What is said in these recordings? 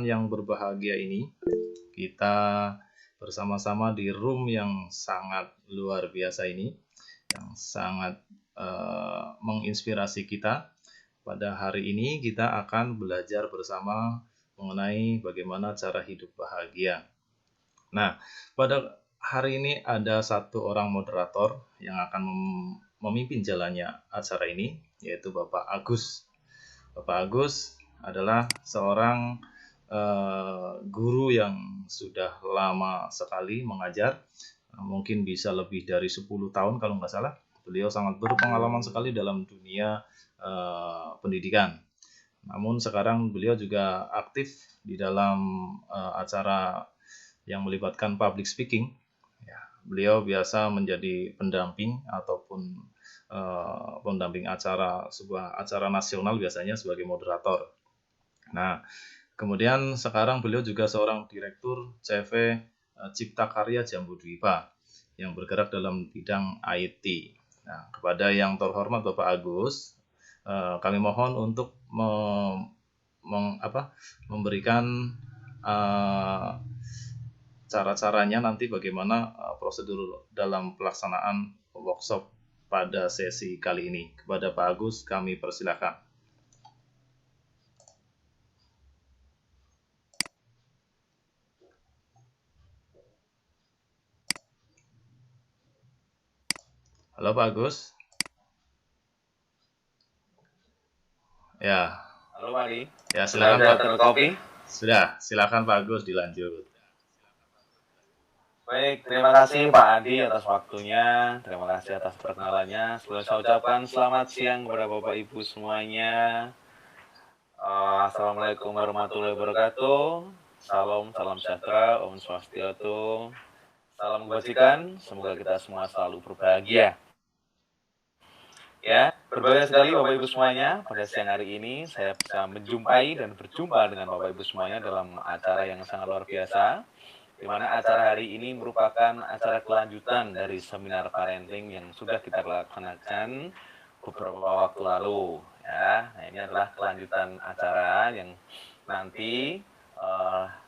yang berbahagia ini, kita bersama-sama di room yang sangat luar biasa ini, yang sangat menginspirasi kita. Pada hari ini kita akan belajar bersama mengenai bagaimana cara hidup bahagia. Nah, pada hari ini ada satu orang moderator yang akan memimpin jalannya acara ini, yaitu Bapak Agus. Bapak Agus adalah seorang guru yang sudah lama sekali mengajar, mungkin bisa lebih dari 10 tahun kalau nggak salah. Beliau sangat berpengalaman sekali dalam dunia pendidikan. Namun sekarang beliau juga aktif di dalam acara yang melibatkan public speaking. Ya, beliau biasa menjadi pendamping ataupun pendamping sebuah acara nasional biasanya sebagai moderator. Nah, kemudian sekarang beliau juga seorang direktur CV Cipta Karya Jambu Dwipa yang bergerak dalam bidang IT. Nah, kepada yang terhormat Bapak Agus, kami mohon untuk memberikan cara-caranya nanti bagaimana prosedur dalam pelaksanaan workshop pada sesi kali ini. Kepada Pak Agus kami persilakan. Halo Pak Agus. Ya. Halo Pak Adi. Ya, silakan Pak. Kopi. Sudah, silakan Pak Agus dilanjut. Baik, terima kasih Pak Adi atas waktunya, terima kasih atas perkenalannya. Sebelum saya ucapkan selamat siang kepada Bapak Ibu semuanya. Assalamualaikum warahmatullahi wabarakatuh. Salam sejahtera, Om Swastiastu. Salam kebajikan, semoga kita semua selalu berbahagia. Ya, berbahagia sekali Bapak Ibu semuanya. Pada siang hari ini saya bisa menjumpai dan berjumpa dengan Bapak Ibu semuanya dalam acara yang sangat luar biasa, di mana acara hari ini merupakan acara kelanjutan dari seminar parenting yang sudah kita laksanakan beberapa waktu lalu. Ya, nah ini adalah kelanjutan acara yang nanti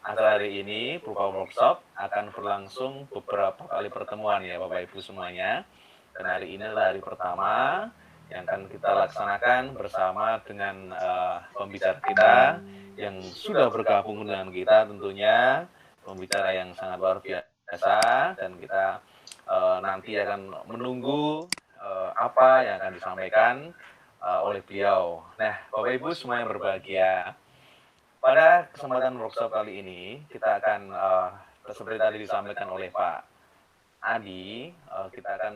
acara hari ini berupa workshop akan berlangsung beberapa kali pertemuan ya Bapak Ibu semuanya. Dan hari ini adalah hari pertama yang akan kita laksanakan bersama dengan pembicara kita yang sudah bergabung dengan kita, tentunya pembicara yang sangat luar biasa, dan kita nanti akan menunggu apa yang akan disampaikan oleh beliau. Nah, Bapak Ibu semua yang berbahagia, pada kesempatan workshop kali ini kita akan seperti tadi disampaikan oleh Pak Adi, kita akan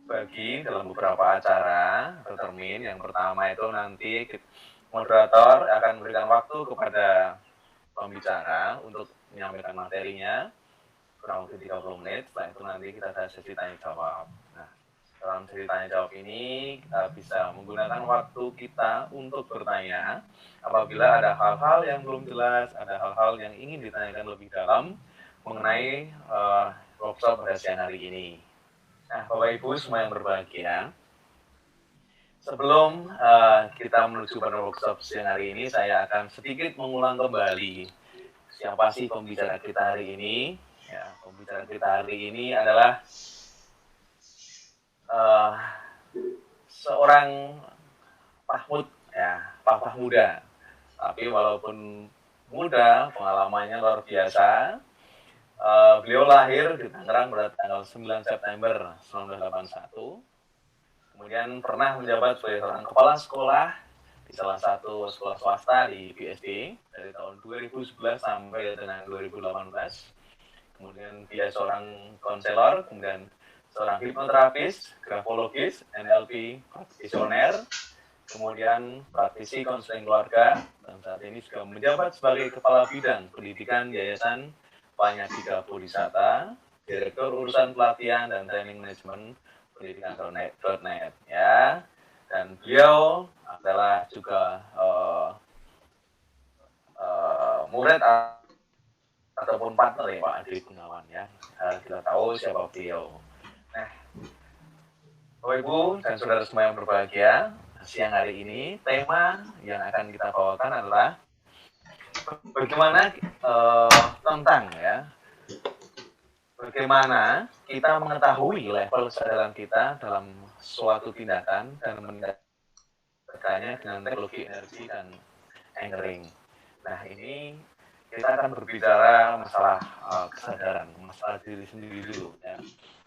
bagi dalam beberapa acara atau termin. Yang pertama itu nanti moderator akan memberikan waktu kepada pembicara untuk menyampaikan materinya kurang lebih 30 menit. Setelah itu nanti kita ada sesi tanya jawab. Nah, dalam sesi tanya jawab ini kita bisa menggunakan waktu kita untuk bertanya apabila ada hal-hal yang belum jelas, ada hal-hal yang ingin ditanyakan lebih dalam mengenai workshop pada siang hari ini. Nah, Bapak Ibu semua yang berbahagia, sebelum kita menuju pada workshop siang hari ini, saya akan sedikit mengulang kembali siapa sih pembicara kita hari ini. Ya, pembicara kita hari ini adalah seorang Pahmud, ya, papa muda. Tapi walaupun muda, pengalamannya luar biasa. Beliau lahir di Tangerang pada tanggal 9 September 1981. Kemudian pernah menjabat sebagai seorang kepala sekolah di salah satu sekolah swasta di BSD dari tahun 2011 sampai dengan 2018. Kemudian dia seorang konselor, kemudian seorang hipnoterapis, grafologis, NLP practitioner, kemudian praktisi konseling keluarga, dan saat ini juga menjabat sebagai kepala bidang pendidikan Yayasan Panyadika Bodhisatta, direktur urusan pelatihan dan training manajemen pendidikan.net, ya. Dan beliau adalah juga murid ataupun partner ya Pak Adi Gunawan, ya. Kita tahu siapa beliau. Nah, Bapak Ibu dan saudara semua yang berbahagia, siang hari ini tema yang akan kita bawakan adalah bagaimana tentang ya, bagaimana kita mengetahui level kesadaran kita dalam suatu tindakan dan meningkatkannya dengan teknologi energi dan anchoring. Nah, ini kita akan berbicara masalah kesadaran, masalah diri sendiri dulu ya.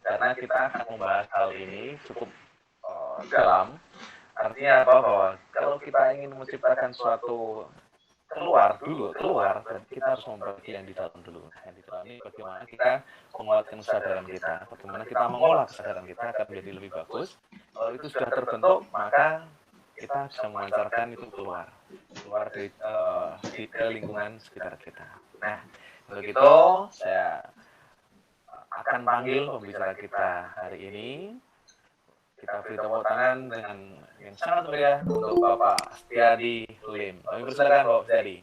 Karena kita akan membahas hal ini cukup dalam. Artinya apa? Bahwa kalau kita ingin menciptakan suatu keluar, dan kita harus membagi yang di dalam dulu. Yang di dalam ini bagaimana kita menguatkan kesadaran kita, bagaimana kita mengolah kesadaran kita akan menjadi lebih bagus. Kalau itu sudah terbentuk, maka kita bisa memancarkan itu keluar dari ke lingkungan sekitar kita. Nah, untuk itu saya akan panggil pembicara kita hari ini. Kita beri tepuk tangan dengan yang sangat meriah untuk Bapak Setiadi Lim. Kami persilakan Bapak Setiadi.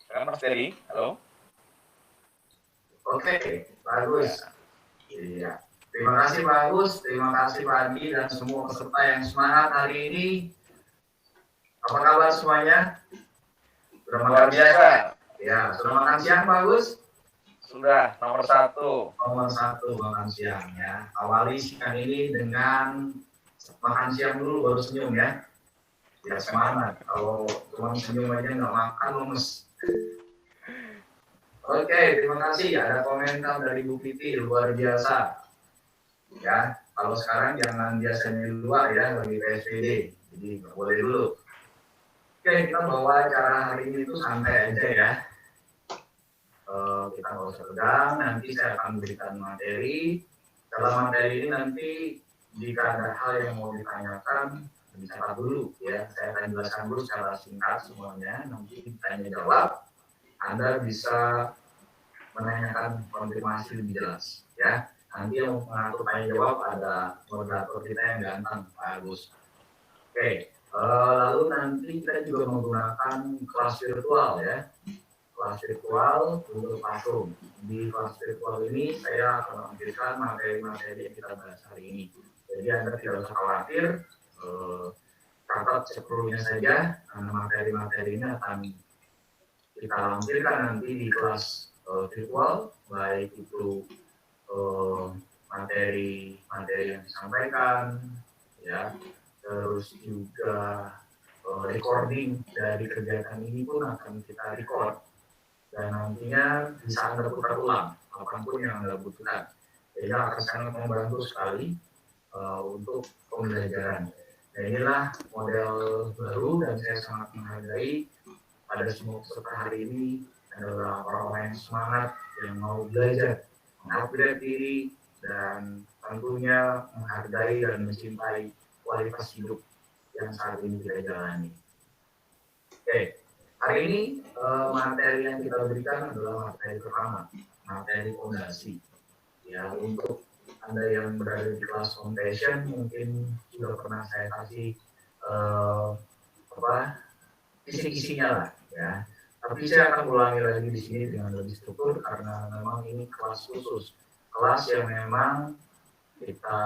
Silakan Pak Setiadi. Halo. Oke, bagus. Iya. Terima kasih Pak Agus, terima kasih Pak Adi dan semua peserta yang semangat hari ini. Apa kabar semuanya? Sudah luar biasa. Ya, sudah makan siang Pak Agus? Sudah, nomor 1. Nomor 1 makan siang ya. Awali siang ini dengan makan siang dulu baru senyum ya. Ya semangat. Kalau cuma senyum aja nggak makan lemes. Oke, terima kasih. Ada komentar dari Bu Piti, luar biasa. Ya, kalau sekarang jangan biasanya di luar ya, lagi PSBB, jadi nggak boleh dulu. Oke, kita bawa acara hari ini itu santai aja ya. Kita nggak usah tegang, nanti saya akan berikan materi. Dalam materi ini nanti jika ada hal yang mau ditanyakan, dicatat dulu ya. Saya akan jelaskan dulu secara singkat semuanya, nanti tanya jawab. Anda bisa menanyakan konfirmasi lebih jelas ya. Nanti yang mengatur tanya jawab ada moderator kita yang ganteng, Pak Agus. Oke, lalu nanti kita juga menggunakan kelas virtual ya. Kelas virtual untuk classroom. Di kelas virtual ini saya akan menampilkan materi-materi yang kita bahas hari ini. Jadi Anda tidak usah khawatir, catat seperlunya saja, karena materi-materi ini akan kita tampilkan nanti di kelas virtual, baik itu materi yang disampaikan ya, terus juga recording dari kegiatan ini pun akan kita record dan nantinya bisa Anda putar ulang apapun yang Anda butuhkan. Jadi akan sangat membantu sekali untuk pembelajaran. Dan inilah model baru dan saya sangat menghargai pada semua peserta hari ini adalah orang-orang yang semangat, yang mau belajar, mengupgrade diri, dan tentunya menghargai dan mencintai kualitas hidup yang saat ini kita jalani. Oke, hari ini materi yang kita berikan adalah materi pertama, materi fondasi. Ya, untuk Anda yang berada di kelas foundation mungkin sudah pernah saya kasih kisi-kisinya lah ya. Tapi saya akan ulangi lagi di sini dengan lebih struktur karena memang ini kelas khusus, kelas yang memang kita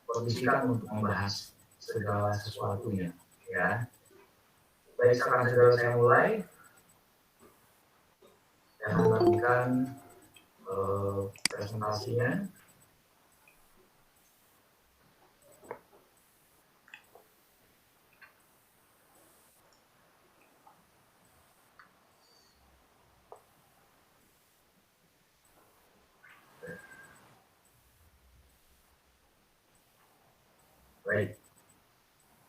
kondisikan untuk membahas segala sesuatunya ya. Baik, sekarang segera saya mulai. Saya akan bagikan presentasinya. Baik.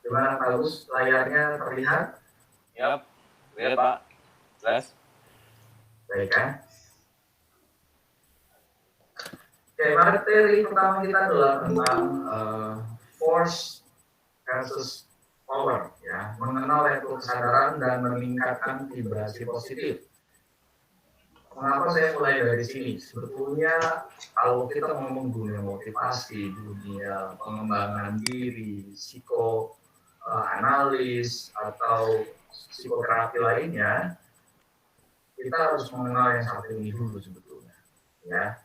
Gimana Pak Agus, layarnya terlihat? Yap, lihat Pak. Jelas. Baik ya. Oke, materi pertama kita adalah tentang force versus power ya, mengenal level kesadaran dan meningkatkan vibrasi positif. Mengapa saya mulai dari sini? Sebetulnya kalau kita ngomong dunia motivasi, dunia pengembangan diri, psikoanalis atau psikoterapi lainnya, kita harus mengenal yang satu ini dulu sebetulnya. Ya,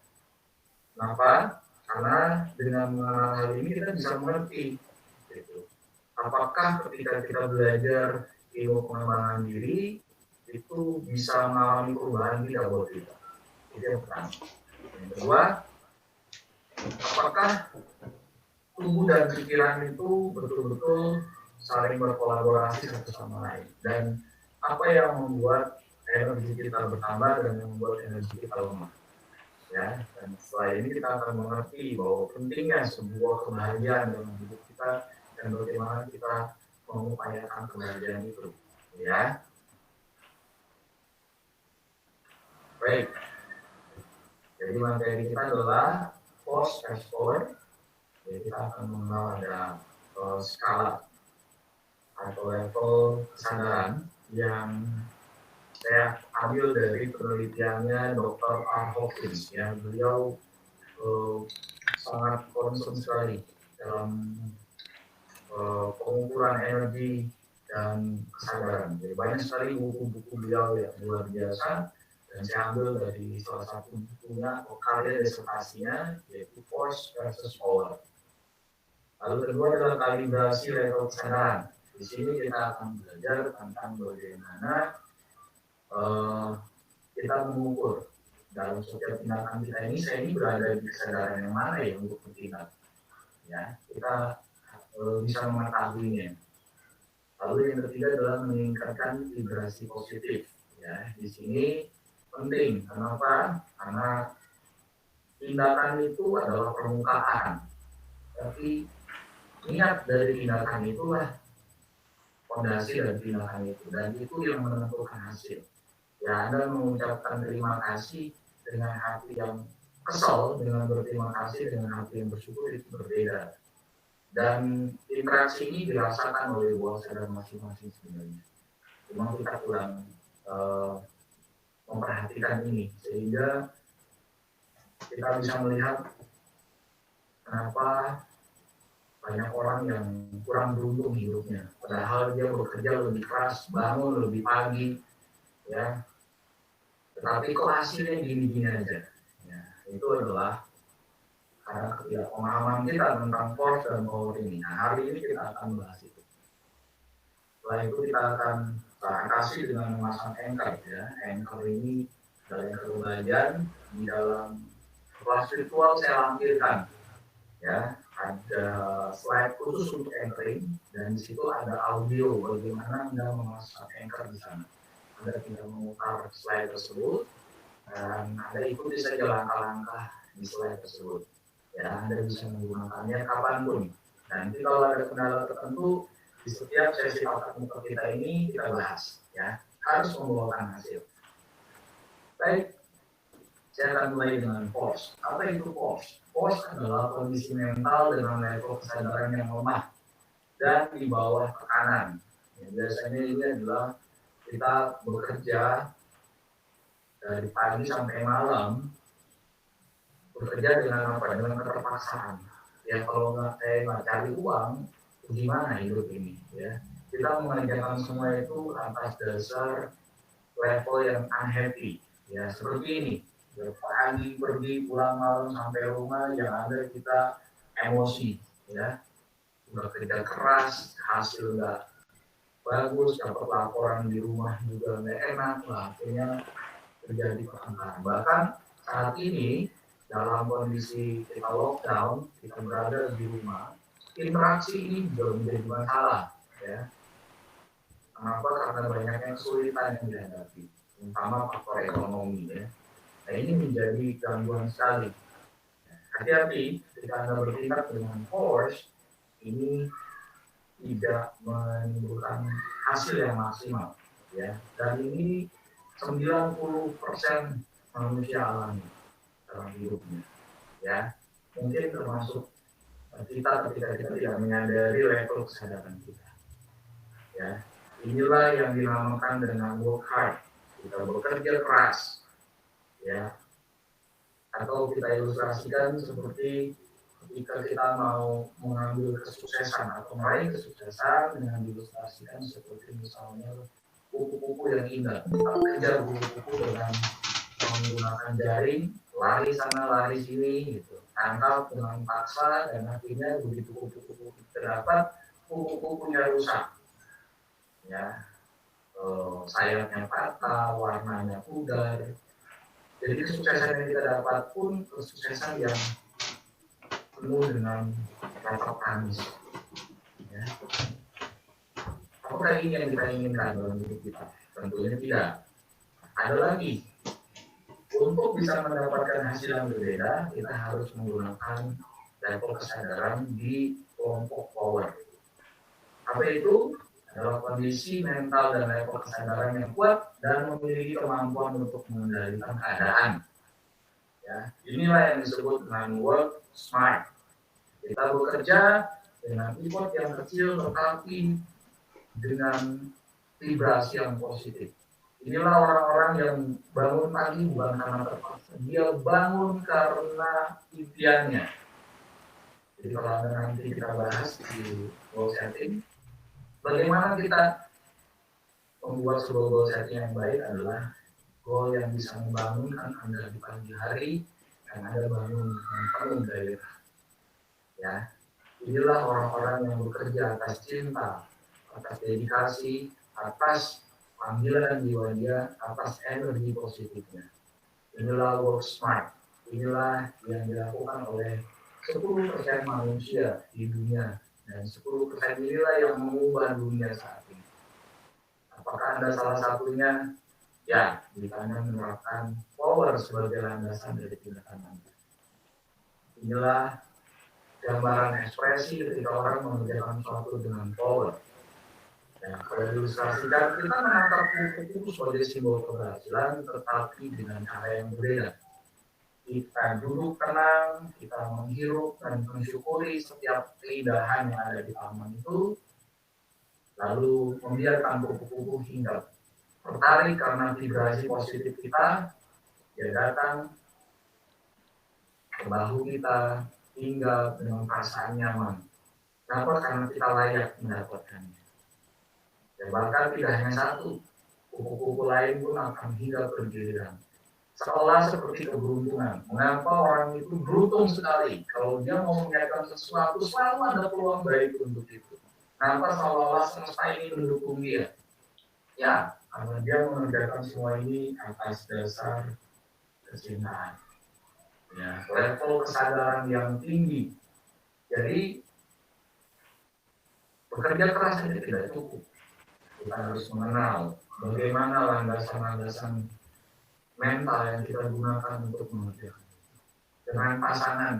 kenapa? Karena dengan mengenal hal ini kita bisa mengerti. Gitu. Apakah ketika kita belajar ilmu pengembangan diri itu bisa mengalami perubahan tidak buat kita? Itu yang pertama. Yang kedua, apakah tubuh dan pikiran itu betul-betul saling berkolaborasi satu sama lain, dan apa yang membuat energi kita bertambah dan yang membuat energi kita lemah, ya. Dan setelah ini kita akan mengerti bahwa pentingnya sebuah kebahagiaan dalam hidup kita dan bagaimana kita mengupayakan kebahagiaan itu, ya. Baik, jadi materi kita adalah force as power. Jadi kita akan mengenal ada skala atau level kesadaran yang saya ambil dari penelitiannya Dr. R. Hawkins. Ya, beliau sangat concern sekali dalam pengukuran energi dan kesadaran. Jadi banyak sekali buku-buku beliau yang luar biasa, dan saya ambil dari salah satu bukunya atau karya disertasinya, yaitu Force versus Power. Lalu kedua adalah kalibrasi level kesadaran. Di sini kita akan belajar tentang bagaimana kita mengukur dalam setiap tindakan kita ini, saya ini berada di kesadaran yang mana ya untuk bertindak. Ya, kita bisa mengetahuinya. Lalu yang ketiga adalah meningkatkan vibrasi positif. Ya, di sini penting. Kenapa? Karena tindakan itu adalah permukaan, tapi niat dari tindakan itulah fondasi dari tindakan itu, dan itu yang menentukan hasil. Ya, Anda mengucapkan terima kasih dengan hati yang kesal, dengan berterima kasih dengan hati yang bersyukur, itu berbeda. Dan interaksi ini dirasakan oleh bawah sadar masing-masing sebenarnya. Cuma kita kurang memperhatikan ini, sehingga kita bisa melihat kenapa banyak orang yang kurang beruntung hidupnya, padahal dia bekerja lebih keras, bangun lebih pagi, ya, tetapi kok hasilnya gini-gini aja. Ya, itu adalah karena ketidakpemahaman kita tentang force dan power ini. Nah, hari ini kita akan bahas itu. Setelah itu kita akan atasi dengan memasang anchor, ya. Anchor ini adalah anchor belajar di dalam kelas virtual saya lampirkan, ya. Ada slide khusus untuk anchoring, dan di situ ada audio bagaimana Anda memasang anchor di sana. Anda tinggal memutar slide tersebut dan Anda ikuti saja langkah-langkah di slide tersebut. Ya, Anda bisa menggunakannya kapanpun. Nanti kalau ada kendala tertentu di setiap sesi tatap muka kita ini kita bahas, ya. Harus membawakan hasil. Baik, saya akan mulai dengan force. Apa itu force? Force adalah kondisi mental dengan level kesadaran yang lemah dan di bawah tekanan. Ya, biasanya ini adalah kita bekerja dari pagi sampai malam, bekerja dengan apa? Dengan keterpaksaan. Ya, kalau nggak cari uang, gimana hidup ini? Ya, kita mengerjakan semua itu atas dasar level yang unhappy. Ya, seperti ini. Pagi pergi pulang malam sampai rumah yang ada kita emosi, ya. Udah kerja keras, hasil nggak bagus, dapat laporan di rumah juga nggak enak, lah akhirnya terjadi pertengkaran. Bahkan saat ini dalam kondisi kita lockdown, kita berada di rumah, interaksi ini juga menjadi masalah, ya. Kenapa? Karena banyaknya kesulitan yang dihadapi, terutama faktor ekonomi, ya. Nah, ini menjadi gangguan sekali. Hati-hati ketika Anda bertindak dengan force, ini tidak menimbulkan hasil yang maksimal, ya. Dan ini 90% manusia alami dalam hidupnya, ya. Mungkin termasuk kita ketika kita tidak menyadari level kesadaran kita, ya. Inilah yang dinamakan dengan work hard. Kita bekerja keras, ya. Atau kita ilustrasikan seperti jika kita mau mengambil kesuksesan atau meraih kesuksesan dengan diilustrasikan seperti misalnya kupu-kupu yang indah. Kita kejar kupu-kupu dengan menggunakan jaring, lari sana lari sini gitu, tangkap dengan paksa, dan akhirnya begitu kupu-kupu terdapat, kupu-kupunya rusak, ya, sayapnya patah, warnanya pudar. Jadi kesuksesan yang kita dapat pun kesuksesan yang penuh dengan rasa tangis. Ya. Apakah ini yang kita inginkan dalam hidup kita? Tentunya tidak. Ada lagi. Untuk bisa mendapatkan hasil yang berbeda, kita harus menggunakan level kesadaran di kelompok power. Apa itu? Adalah kondisi mental dan level kesadaran yang kuat dan memiliki kemampuan untuk mengendalikan keadaan. Ya, inilah yang disebut dengan work smart. Kita bekerja dengan effort yang kecil tetapi dengan vibrasi yang positif. Inilah orang-orang yang bangun pagi bukan karena terpaksa. Dia bangun karena impiannya. Jadi kalau ada nanti kita bahas di goal setting, bagaimana kita membuat sebuah goal setting yang baik adalah goal yang bisa membangunkan Anda di pagi hari dan Anda bangun dengan penuh gairah. Ya, inilah orang-orang yang bekerja atas cinta, atas dedikasi, atas panggilan jiwa dia, atas energi positifnya. Inilah work smart. Inilah yang dilakukan oleh 10% manusia di dunia, dan 10% inilah yang mengubah dunia saat ini. Apakah Anda salah satunya? Ya, jika Anda menerapkan power sebagai landasan dari tindakan Anda. Inilah gambaran ekspresi ketika orang mengerjakan sesuatu dengan power. Ya, kalau diilustrasikan, kita menangkap kupu-kupu sebagai simbol keberhasilan, tetapi dengan cara yang berbeda. Kita duduk tenang, kita menghirup dan mensyukuri setiap keindahan yang ada di taman itu, lalu membiarkan kupu-kupu hinggap. Tertarik karena vibrasi positif kita, dia datang ke bahu kita, hinggap dengan perasaan nyaman. Kenapa? Karena kita layak mendapatkannya. Dan bahkan tidak hanya satu, kupu-kupu lain pun akan hinggap bergiliran. Seolah seperti keberuntungan. Mengapa orang itu beruntung sekali? Kalau dia mau mengerjakan sesuatu, selalu ada peluang baik untuk itu. Kenapa seolah-olah semesta ini mendukung dia? Ya, karena dia mengerjakan semua ini atas dasar kecintaan. Ya, level kesadaran yang tinggi. Jadi, bekerja keras ini tidak cukup. Kita harus mengenal bagaimana landasan-landasan mental yang kita gunakan untuk mengerjakan. Dengan pasangan,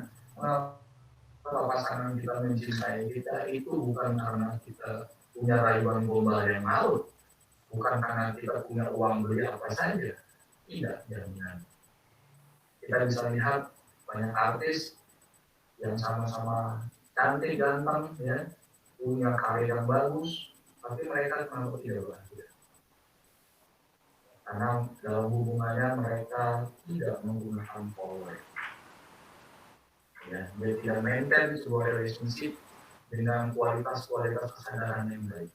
kalau pasangan kita mencintai kita itu bukan karena kita punya rayuan gombal yang laut, bukan karena kita punya uang beli apa saja. Tidak, jaminan. Kita bisa lihat banyak artis yang sama-sama cantik, ganteng, ya, punya karir yang bagus, tapi mereka kenapa tidak bahagia? Karena dalam hubungannya mereka tidak menggunakan power. Ya, dia tidak maintain sebuah relationship dengan kualitas-kualitas kesadaran yang baik.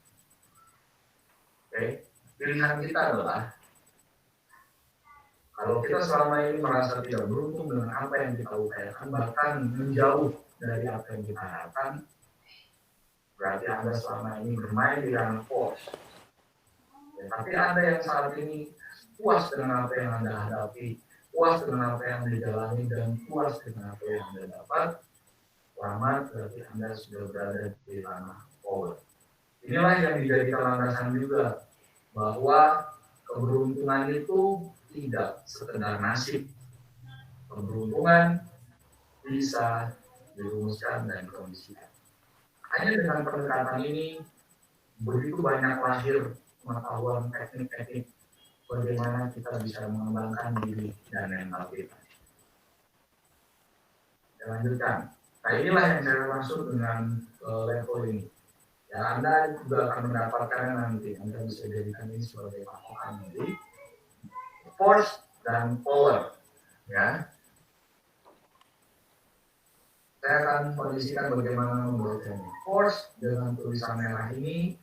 Oke, pilihan kita adalah kalau kita selama ini merasa tidak beruntung dengan apa yang kita upayakan, bahkan menjauh dari apa yang kita harapkan, berarti Anda selama ini bermain di ranah force. Ya, tapi Anda yang saat ini puas dengan apa yang Anda hadapi, puas dengan apa yang dijalani, dan puas dengan apa yang Anda dapat, selamat, berarti Anda sudah berada di ranah power. Inilah yang dijadikan landasan juga, bahwa keberuntungan itu tidak sekedar nasib. Keberuntungan bisa dirumuskan dan dikondisikan. Hanya dengan pendekatan ini, begitu banyak lahir pengetahuan teknik-teknik bagaimana kita bisa mengembangkan diri dan mental kita. Kita lanjutkan. Nah, inilah yang saya maksud dengan level ini. Ya, Anda juga akan mendapatkannya nanti. Anda bisa jadikan ini sebagai patokan. Jadi, force dan power. Ya. Saya akan kondisikan bagaimana membacanya. Force dengan tulisan merah ini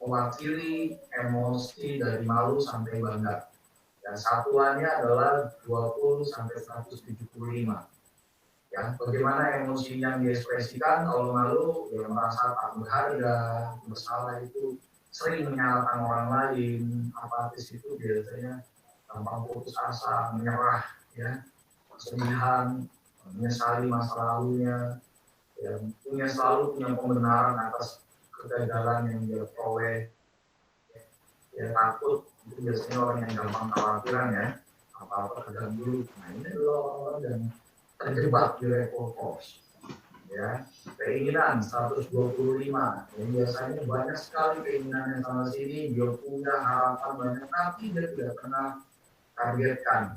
mewakili emosi dari malu sampai bangga. Dan satuannya adalah 20 sampai 175. Ya, bagaimana emosi yang diekspresikan kalau malu, ya merasa tak berharga, bersalah itu sering menyalahkan orang lain, apatis itu biasanya gampang putus asa, menyerah, ya, kesedihan, menyesali masa lalunya, ya, selalu punya pembenaran atas kegagalan yang dia peroleh, ya takut itu biasanya orang yang gampang khawatiran ya, apa-apa terganggu dulu. Nah ini adalah orang-orang yang terjebak di level force, ya. Keinginan 125, yang biasanya banyak sekali keinginan yang sama sini, dia punya harapan banyak, tapi dia tidak pernah targetkan,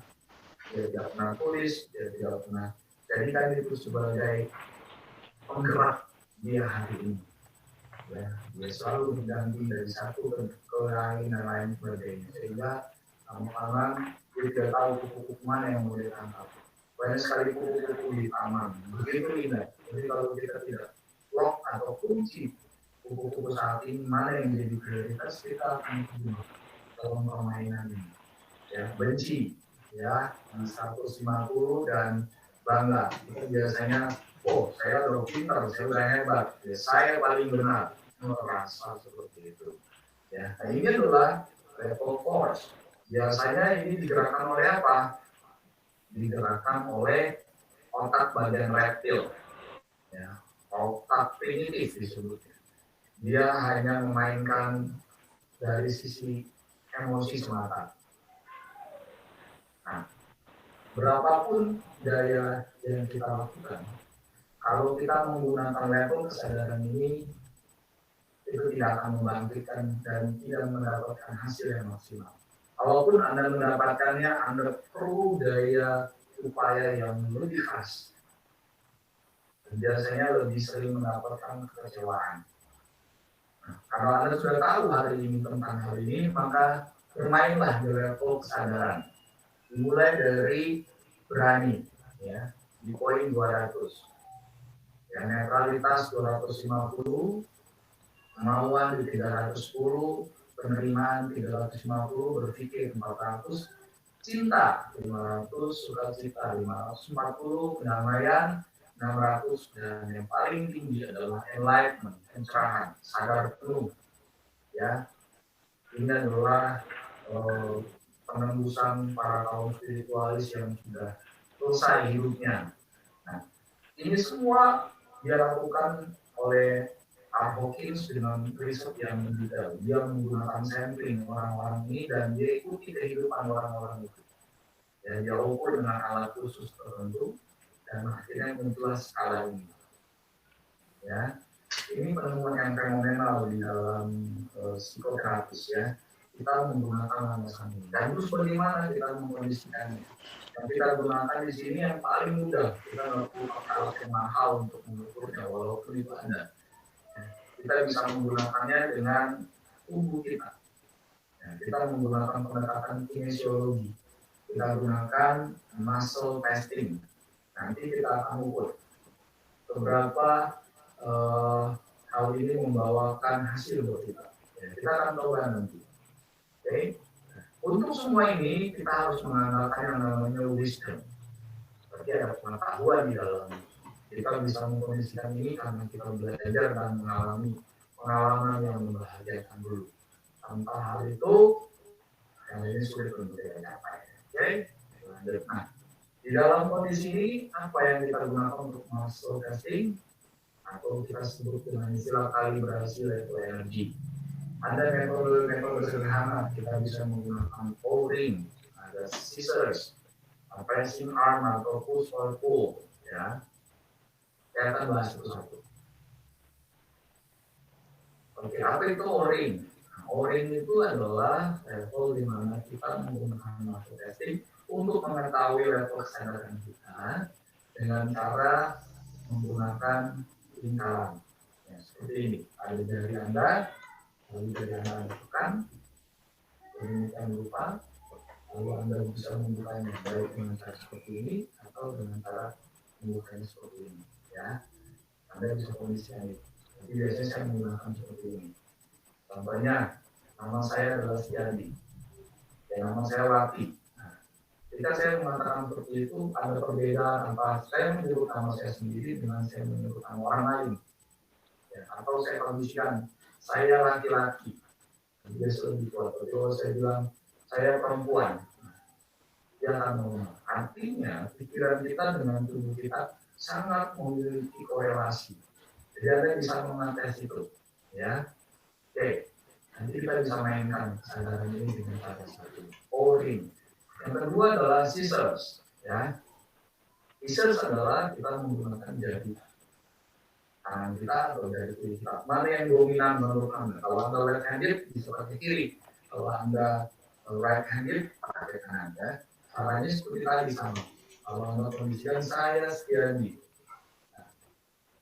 dia tidak pernah tulis, dia tidak pernah jadikan itu sebagai penggerak dia hari ini. Ya, dia selalu berganti dari satu ke lain dan lain sebagainya, sehingga lama-lama dia tidak tahu kuku-kuku mana yang mau ditangkap. Banyak sekali kuku-kuku di taman, begitu indah. Jadi kalau kita tidak lock atau kunci kuku-kuku saat ini mana yang menjadi prioritas, kita akan terjebak dalam permainan ini. Ya, benci, ya, 150 dan bangga. Itu biasanya, oh saya udah pintar, saya udah hebat, ya, saya paling benar, merasa seperti itu. Ya, nah ini adalah level force. Biasanya ini digerakkan oleh apa? Digerakkan oleh otak bagian reptil, ya, otak primitif disebutnya. Dia hanya memainkan dari sisi emosi semata. Nah, berapapun daya yang kita lakukan, kalau kita menggunakan level kesadaran ini, itu tidak akan membangkitkan dan tidak mendapatkan hasil yang maksimal. Kalaupun Anda mendapatkannya, Anda perlu daya upaya yang lebih keras. Dan biasanya lebih sering mendapatkan kekecewaan. Nah, kalau Anda sudah tahu hari ini tentang hal ini, maka bermainlah di level kesadaran. Dimulai dari berani, ya, di poin 200. Ya, netralitas 250, kemauan di 310, penerimaan 350, berpikir 400, cinta 500, sukacita 540, pendamaian 600, dan yang paling tinggi adalah enlightenment, pencerahan, sadar penuh. Ya, ini adalah penembusan para kaum spiritualis yang sudah selesai hidupnya. Nah, ini semua dilakukan oleh Hawkins dengan riset yang detail. Dia menggunakan sampling orang-orang ini dan dia ikuti kehidupan orang-orang itu. Ya, dia ukur dengan alat khusus tertentu dan akhirnya muncullah skala ini. Ya, ini penemuan yang fenomenal di dalam psikoterapis ya. Kita menggunakan landasan ini. Dan terus bagaimana kita mengkondisikannya? Yang kita gunakan di sini yang paling mudah. Kita nggak perlu pakai alat yang mahal untuk mengukurnya, walaupun itu ada. Kita bisa menggunakannya dengan tubuh kita. Ya, kita menggunakan pendekatan kinesiologi. Kita gunakan muscle testing. Nanti kita akan ukur beberapa hal ini membawakan hasil buat kita. Ya, kita akan coba nanti. Oke. Untuk semua ini kita harus mengandalkan yang namanya wisdom. Berarti ada pengetahuan di dalamnya. Kita bisa mengkondisikan ini karena kita belajar dan mengalami pengalaman yang membahagiakan dulu. Tanpa hal itu, yang ini sulit untuk kita capai. Oke? Nah, di dalam kondisi ini, apa yang kita gunakan untuk muscle testing? Atau kita sebut dengan istilah kalibrasi level energi. Ada metode-metode sederhana, kita bisa menggunakan O-ring, ada scissors, pressing arm atau push or pull, ya. Kita akan bahas satu-satu. Oke, apa itu O-ring? Nah, O-ring itu adalah level di mana kita menggunakan muscle testing untuk mengetahui level kesadaran kita dengan cara menggunakan lingkaran. Ya, seperti ini, ada jari Anda, lalu jari Anda tekan, demikian rupa, lalu Anda bisa membukanya baik dengan cara seperti ini atau dengan cara menggunakannya seperti ini, ya. Anda bisa kondisikan itu. Jadi biasanya saya menggunakan seperti ini. Contohnya, nama saya adalah Setiadi, dan nama saya Wati. Nah, ketika saya mengatakan seperti itu, ada perbedaan antara saya menyebut nama saya sendiri dengan saya menyebut nama orang lain. Ya, atau saya kondisikan, saya laki-laki. Biasa lebih kuat. Kalau saya bilang, saya perempuan. Dia akan mengenal. Artinya, pikiran kita dengan tubuh kita sangat memiliki korelasi. Jadi Anda bisa mengetes itu. Ya. Oke. Nanti kita bisa mainkan kesadaran ini dengan cara satu. O-ring. Yang kedua adalah scissors. Ya. Scissors adalah kita menggunakan jari tangan kita atau jari kiri kita. Mana yang dominan menurut Anda? Kalau Anda left handed bisa pakai kiri. Kalau Anda right handed pakai kanan. Ya. Caranya seperti tadi sama. Kalau Anda kondisikan saya Setiadi, nah,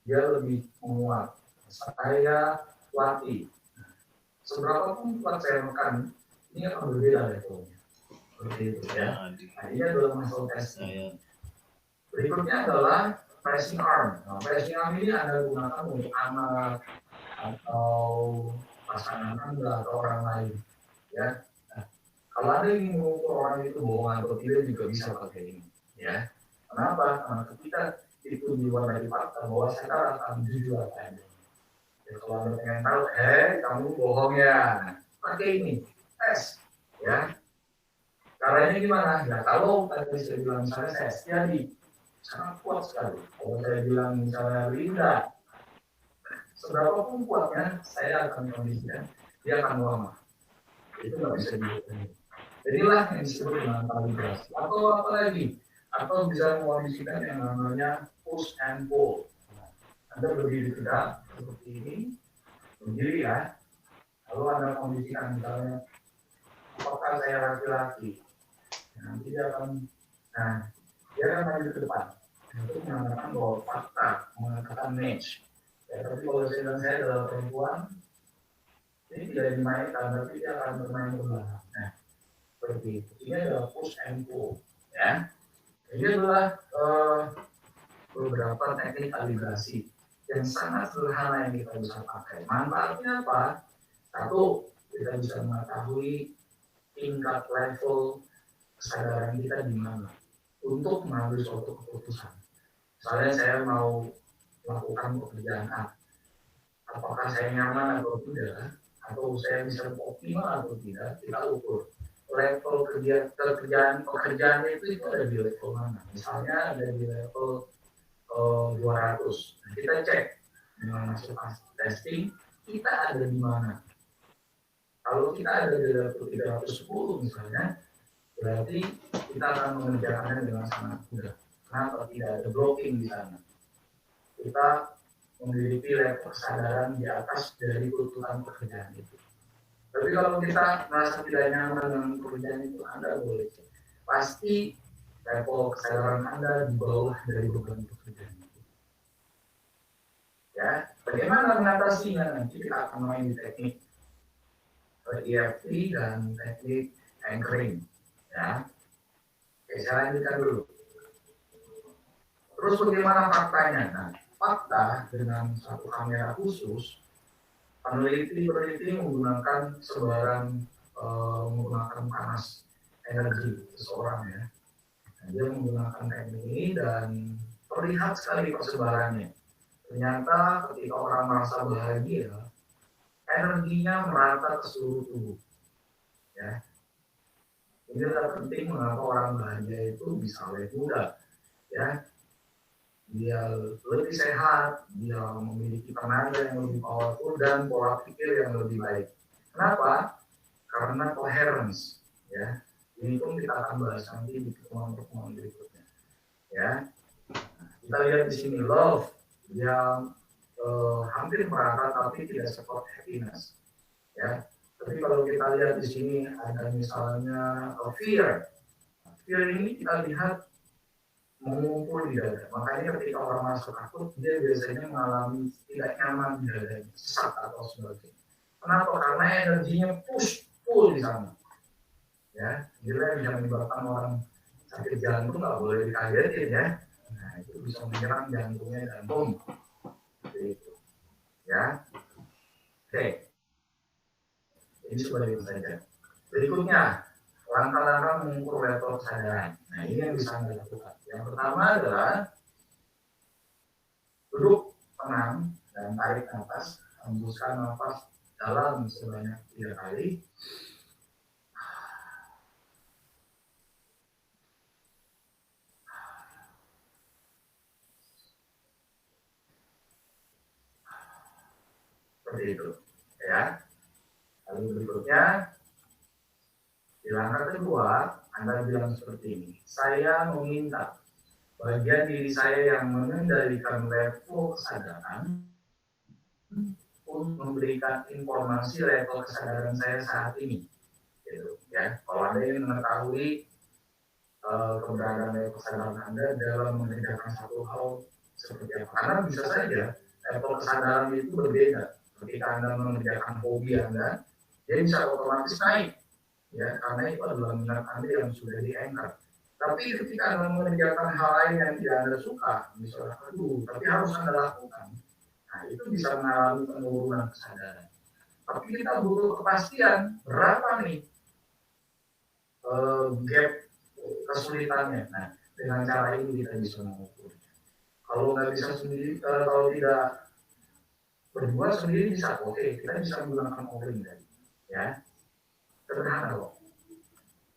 dia lebih menguat. Saya Wati. Nah, seberapa pun kuat saya makan, ini akan berbeda levelnya. Seperti itu ya. Nah, ini adalah muscle testing. Berikutnya adalah pressing arm. Nah, pressing arm ini Anda gunakan untuk anak atau pasangan Anda atau orang lain. Ya. Kalau Anda ingin mengukur orang itu bohong atau tidak juga bisa pakai ini, ya. Kenapa? Karena ketika itu di luar dari fakta bahwa saya akan jujur apa adanya. Ya, kalau Anda pengen tahu, kamu bohong ya, pakai ini, tes, ya. Caranya gimana? Ya kalau tadi saya bilang misalnya saya Setiadi, sangat kuat sekali. Kalau saya bilang misalnya Linda, seberapa pun kuatnya, saya akan kondisikan, dia akan lama. Itu nggak bisa dihitung. Jadilah yang disebut dengan kalibrasi. Atau apa lagi? Atau bisa mengkondisikan yang namanya push and pull. Anda berdiri tegak seperti ini, berdiri ya. Lalu Anda kondisikan misalnya, apakah saya laki-laki? Nanti dia akan maju ke depan. Untuk mengatakan bahwa fakta, mengatakan match. Ya, tapi kalau saya bilang saya adalah perempuan, ini tidak dimainkan, tapi dia akan bermain ke belakang. Nah, seperti itu. Ini adalah push and pull, ya. Ini adalah beberapa teknik kalibrasi yang sangat sederhana yang kita bisa pakai. Manfaatnya apa? Satu, kita bisa mengetahui tingkat level kesadaran kita di mana untuk mengambil suatu keputusan. Misalnya saya mau melakukan pekerjaan A, apakah saya nyaman atau tidak, atau saya bisa optimal atau tidak, kita ukur. Level pekerjaannya itu ada di level mana? Misalnya ada di level 200. Nah, kita cek dengan masuk testing kita ada di mana. Kalau kita ada di level 310 misalnya, berarti kita akan mengerjakannya dengan sangat mudah. Kenapa? Tidak ada blocking di sana. Kita memiliki level kesadaran di atas dari tuntutan pekerjaan itu. Tapi kalau kita merasa tidak nyaman dengan pekerjaan itu, Anda boleh cek. Pasti level kesadaran Anda di bawah dari beban pekerjaan itu. Ya, bagaimana mengatasinya? Nanti kita akan main di teknik EFT dan teknik anchoring. Ya, oke, saya lanjutkan dulu. Terus bagaimana faktanya? Nah, fakta dengan satu kamera khusus, peneliti menggunakan sebaran menggunakan panas energi seseorang ya. Nah, dia menggunakan teknik ini dan terlihat sekali persebarannya. Ternyata ketika orang merasa bahagia, energinya merata ke seluruh tubuh. Ya. Ini adalah penting mengapa orang bahagia itu bisa awet muda. Ya. Dia lebih sehat, dia memiliki tenaga yang lebih powerful dan pola pikir yang lebih baik. Kenapa? Karena coherence, ya. Ini pun kita akan bahas nanti di pertemuan berikutnya. Ya, kita lihat di sini love yang hampir merata tapi tidak sekuat happiness. Ya, tapi kalau kita lihat di sini ada misalnya fear. Fear ini kita lihat mengumpul di dada. Makanya ketika orang masuk takut, dia biasanya mengalami tidak nyaman di dadanya, sesak atau sebagainya. Kenapa? Karena energinya pull di sana. Ya, jadi bisa menyebabkan orang sakit jantung nggak boleh dikagetin ya. Nah, itu bisa menyerang jantungnya dan bom. Itu. Ya. Oke. Ini sebagai saja. Berikutnya, langkah-langkah mengukur level kesadaran. Nah, ini yang bisa Anda lakukan. Yang pertama adalah duduk tenang dan tarik nafas, hembuskan nafas dalam sebanyak 3 kali. Seperti itu, ya. Lalu berikutnya, di langkah kedua, Anda bilang seperti ini. Saya meminta bagian diri saya yang mengendalikan level kesadaran untuk memberikan informasi level kesadaran saya saat ini. Gitu, ya. Kalau Anda ingin mengetahui keberadaan level kesadaran Anda dalam mengerjakan satu hal seperti apa, karena bisa saja level kesadaran itu berbeda. Ketika Anda mengerjakan hobi Anda, dia bisa otomatis naik, ya, karena itu adalah minat Anda yang sudah di-anchor. Tapi ketika Anda mengerjakan hal lain yang tidak Anda suka, misalnya, tapi harus Anda lakukan, nah itu bisa mengalami penurunan kesadaran. Tapi kita butuh kepastian berapa nih gap kesulitannya. Nah, dengan cara ini kita bisa mengukur. Kalau nggak bisa sendiri, kalau tidak berdua sendiri bisa, oke, kita bisa menggunakan O-ring tadi, ya, sederhana loh.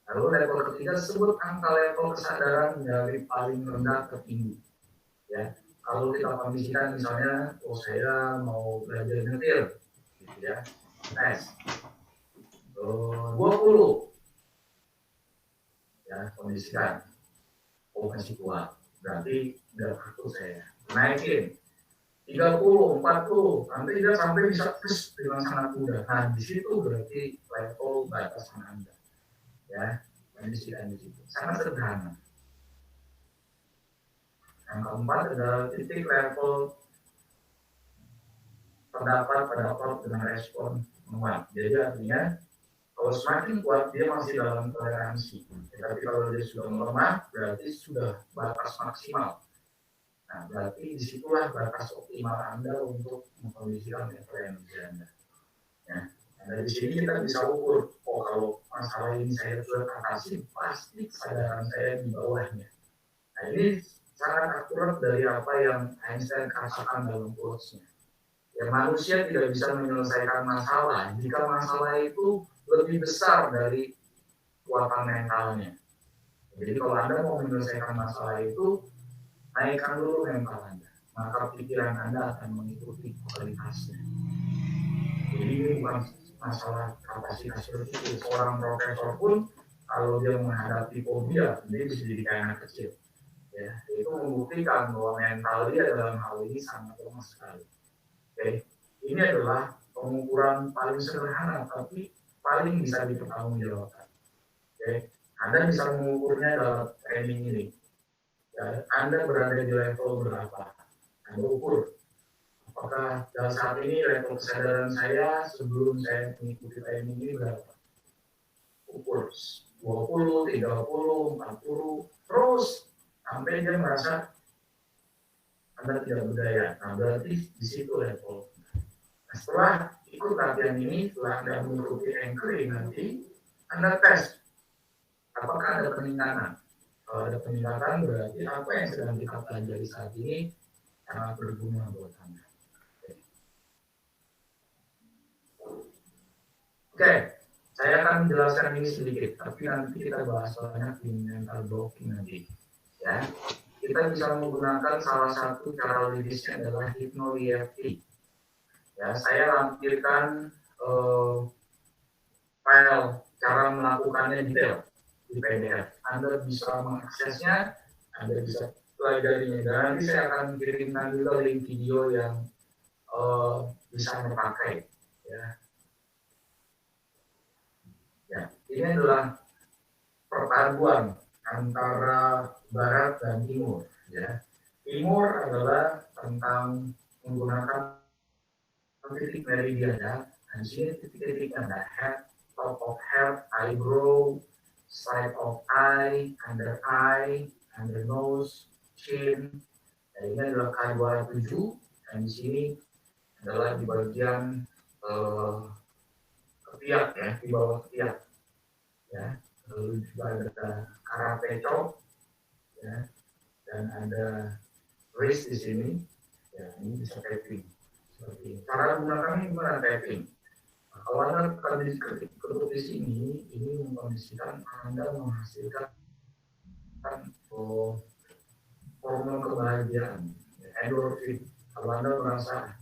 Lalu level ketiga, sebut angka level kesadaran dari paling rendah ke tinggi, ya. Kalau kita kondisikan misalnya, saya mau belajar nyetir, gitu ya, tes, 20, ya, kondisikan, masih kuat, berarti udah kartu saya, naikin, 30, 40, nanti dia sampai bisa terus dengan sangat mudah. Nah, di situ berarti level batasan Anda, ya, kondisikan di situ, sangat sederhana. Yang keempat adalah titik level pendapat dengan respon menguat. Jadi artinya kalau semakin kuat dia masih dalam toleransi, tapi kalau dia sudah melemah berarti sudah batas maksimal. Nah, berarti disitulah batas optimal Anda untuk mengkondisikan level energi Anda. Ya. Nah, dari sini kita bisa ukur, kalau masalah ini saya sudah atasi, pasti kesadaran saya di bawahnya. Nah, ini sangat akurat dari apa yang Einstein katakan dalam quotes-nya. Ya, manusia tidak bisa menyelesaikan masalah jika masalah itu lebih besar dari kekuatan mentalnya. Jadi kalau Anda mau menyelesaikan masalah itu, naikkan dulu mental Anda, maka pikiran Anda akan mengikuti kualitasnya. Jadi ini bukan masalah kapasitas seperti itu. Seorang profesor pun kalau dia menghadapi fobia, dia bisa jadi kayak anak kecil. Ya, itu membuktikan bahwa mental dia dalam hal ini sangat lemah sekali. Oke, ini adalah pengukuran paling sederhana, tapi paling bisa dipertanggungjawabkan. Oke, Anda bisa mengukurnya dalam training ini. Ya, Anda berada di level berapa? Anda ukur. Apakah dalam saat ini level kesadaran saya sebelum saya mengikuti training ini berapa? Ukur 20, 30, 40, terus sampai dia merasa Anda tidak berdaya. Nah, berarti di situ level. Nah, setelah ikut latihan ini, setelah Anda mengikuti anchoring nanti, Anda tes apakah ada peningkatan. Kalau ada peningkatan berarti apa yang sedang kita pelajari saat ini sangat berguna buat Anda. Oke, saya akan menjelaskan ini sedikit, tapi nanti kita bahas banyak di mental blocking nanti. Ya, kita bisa menggunakan salah satu cara lirisnya adalah hypno-EFT. Ya, saya lampirkan file cara melakukannya detail di PDF. Anda bisa mengaksesnya, Anda bisa pelajarinya. Dan nanti saya akan kirimkan juga link video yang bisa Anda pakai. Ya, ini adalah perpaduan antara Barat dan Timur. Ya. Timur adalah tentang menggunakan titik meridian, ya. Dan sini titik-titiknya ada head, top of head, eyebrow, side of eye, under nose, chin. Nah, ini adalah K27, dan di sini adalah di bagian ketiak ya, di bawah ketiak ya. Lalu juga ada karate chop ya, dan ada wrist di sini ya. Ini bisa tapping seperti ini. Cara menggunakannya gimana tapping? Nah, kalau Anda ketuk di sini, ini mengkondisikan Anda menghasilkan hormon kebahagiaan, endorfin. Kalau Anda merasa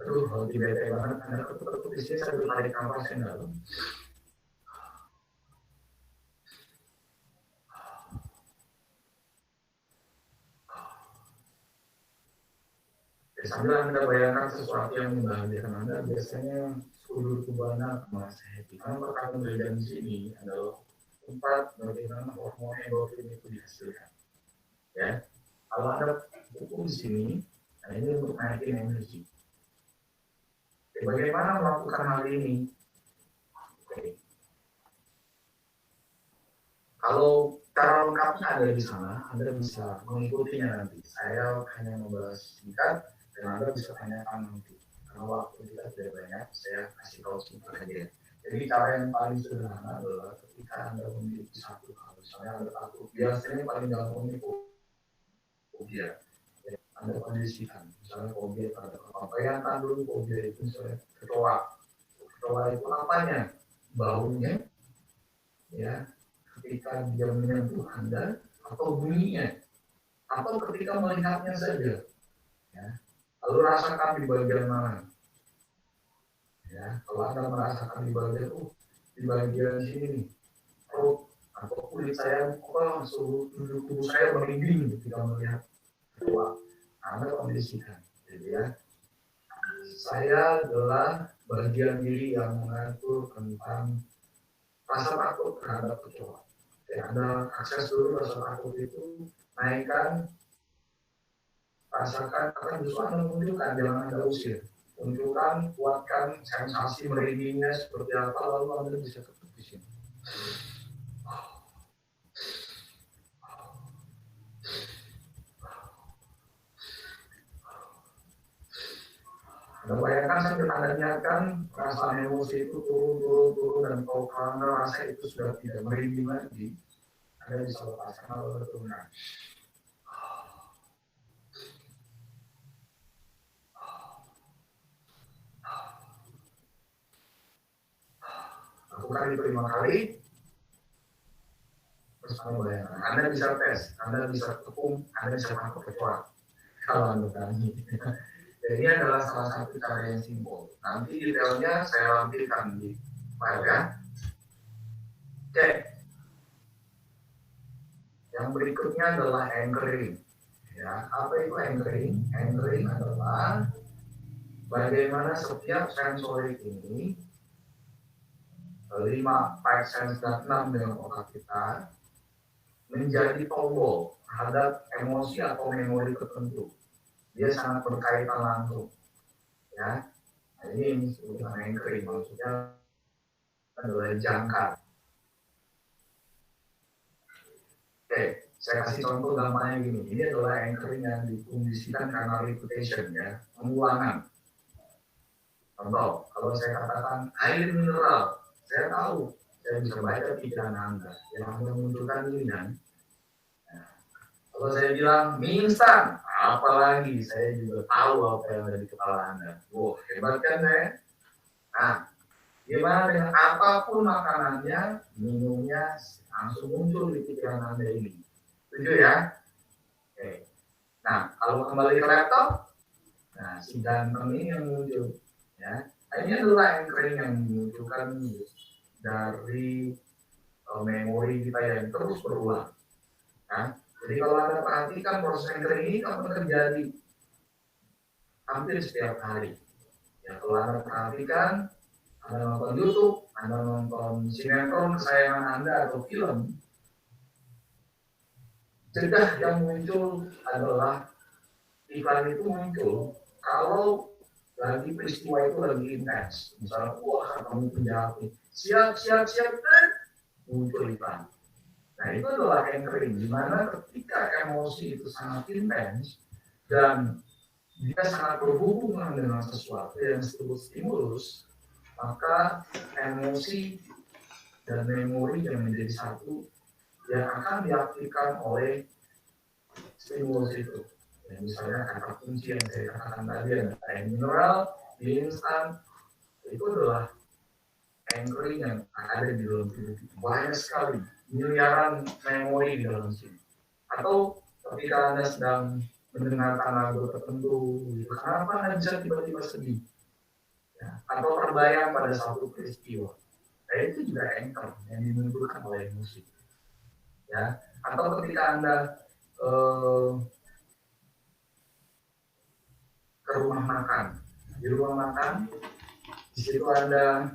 aduh, lagi bete banget, Anda ketuk di sini sambil tarik nafas yang dalam. Sambil Anda bayangkan sesuatu yang membahagiakan Anda, biasanya seluruh tubuh Anda merasa happy. Karena pertama dari di sini adalah tempat bagaimana hormon endorfin itu dihasilkan. Ya, kalau Anda pukul di sini, nah ini untuk naikin energi. Oke, bagaimana melakukan hal ini? Oke. Kalau cara lengkapnya ada di sana, Anda bisa mengikutinya nanti. Saya hanya membahas singkat, dan Anda bisa tanyakan nanti. Karena waktu kita tidak banyak, saya kasih tahu singkat aja. Jadi cara yang paling sederhana adalah ketika Anda memiliki satu hal, misalnya Anda takut, biasanya paling gampang ini fobia. Anda kondisikan, misalnya fobia terhadap apa? Bayangkan dulu fobia itu misalnya kecoa. Kecoa itu apanya? Baunya, ya, ketika dia menyentuh Anda, atau bunyinya, atau ketika melihatnya saja. Ya. Lalu rasakan di bagian mana? Ya, kalau Anda merasakan di bagian sini nih, perut atau kulit saya, seluruh tubuh saya merinding ketika melihat kecoa. Anda kondisikan, gitu ya. Saya adalah bagian diri yang mengatur tentang rasa takut terhadap kecoa. Ya, Anda akses dulu rasa takut itu, naikkan, rasakan, akan justru Anda menunjukkan, jangan Anda usir. Tunjukkan, kuatkan sensasi merindingnya seperti apa, lalu Anda bisa ketuk di sini. Anda bayangkan sambil Anda niatkan, perasaan emosi itu turun, dan kalau Anda rasa itu sudah tidak merinding lagi, Anda bisa lepaskan lalu berturunkan. Lakukan itu 5 kali, terus Anda bayangkan, Anda bisa tes, Anda bisa tepung, Anda bisa takut kecoa. Kalau Anda berani. Jadi ini adalah salah satu cara yang simpel. Nanti detailnya saya lampirkan di file ya. Oke. Yang berikutnya adalah anchoring. Ya, apa itu anchoring? Anchoring adalah bagaimana setiap sensorik ini 5, 5 sense dan 6 dengan otak kita menjadi tombol terhadap emosi atau memori tertentu. Dia sangat berkaitan langsung. Ya, nah, ini disebutkan anchoring, maksudnya adalah jangkar. Oke, saya kasih contoh gampangnya gini. Ini adalah anchoring yang dikondisikan karena repetition ya, pengulangan. Contoh, kalau saya katakan air mineral, saya tahu, saya bisa baca pikiran Anda. Yang Anda munculkan ini kan. Nah, kalau saya bilang mie instan, apalagi saya juga tahu apa yang ada di kepala Anda. Wah, hebat kan saya? Nah, gimana dengan apapun makanannya, minumnya langsung muncul di pikiran Anda ini. Setuju ya? Oke. Nah, kalau kembali ke laptop, nah si ganteng ini yang muncul. Ya, ini adalah anchoring yang dimunculkan dari memori kita yang terus berulang. Nah, jadi kalau Anda perhatikan proses anchoring ini akan terjadi hampir setiap hari. Ya, kalau Anda perhatikan, Anda nonton YouTube, Anda nonton sinetron kesayangan Anda atau film, cegah yang muncul adalah iklan itu muncul kalau lagi peristiwa itu lagi intens. Misalnya, wah kamu penjahat nih, siap, muncul iklan. Nah, itu adalah anchoring, di mana ketika emosi itu sangat intens dan dia sangat berhubungan dengan sesuatu yang disebut stimulus, maka emosi dan memori yang menjadi satu yang akan diaktifkan oleh stimulus itu. Ya, misalnya kata kunci yang saya katakan tadi, ada air mineral, mie instan, itu adalah anchoring yang ada di dalam tubuh kita. Banyak sekali, miliaran memori di dalam sini. Atau ketika Anda sedang mendengarkan lagu tertentu, gitu, kenapa Anda bisa tiba-tiba sedih? Ya, atau terbayang pada satu peristiwa. Nah, itu juga anchor yang dimenimbulkan oleh musik. Ya, atau ketika Anda ke rumah makan, di rumah makan, di situ Anda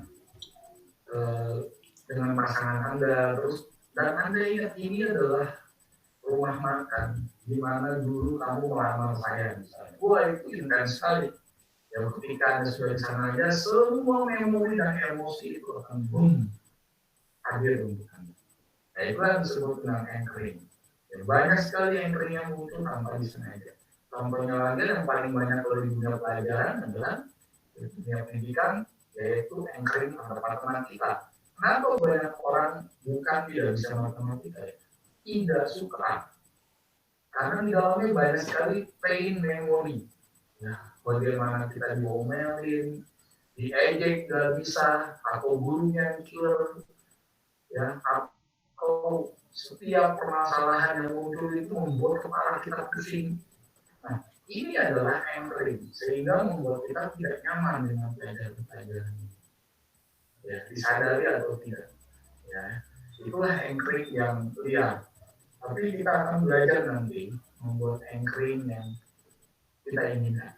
dengan pasangan Anda, terus dan Anda ingat ini adalah rumah makan di mana dulu kamu melamar saya misalnya. Wah, itu intens sekali. Ya, ketika Anda sudah di sana aja, semua memori dan emosi itu akan boom hadir untuk Anda. Nah, itu yang disebut dengan anchoring. Ya, banyak sekali anchoring yang muncul tanpa disengaja. Contohnya lagi yang paling banyak kalau di dunia pelajaran adalah di dunia pendidikan, yaitu anchoring terhadap matematika. Kenapa banyak orang bukan tidak bisa matematika ya? Tidak suka. Karena di dalamnya banyak sekali pain memory. Ya, bagaimana kita diomelin, diejek gak bisa, atau gurunya yang killer, ya, atau setiap permasalahan yang muncul itu membuat kepala kita pusing. Nah, ini adalah anchoring, sehingga membuat kita tidak nyaman dengan pelajaran-pelajaran ini. Ya, disadari atau tidak. Ya, itulah anchoring yang liar. Tapi kita akan belajar nanti membuat anchoring yang kita inginkan.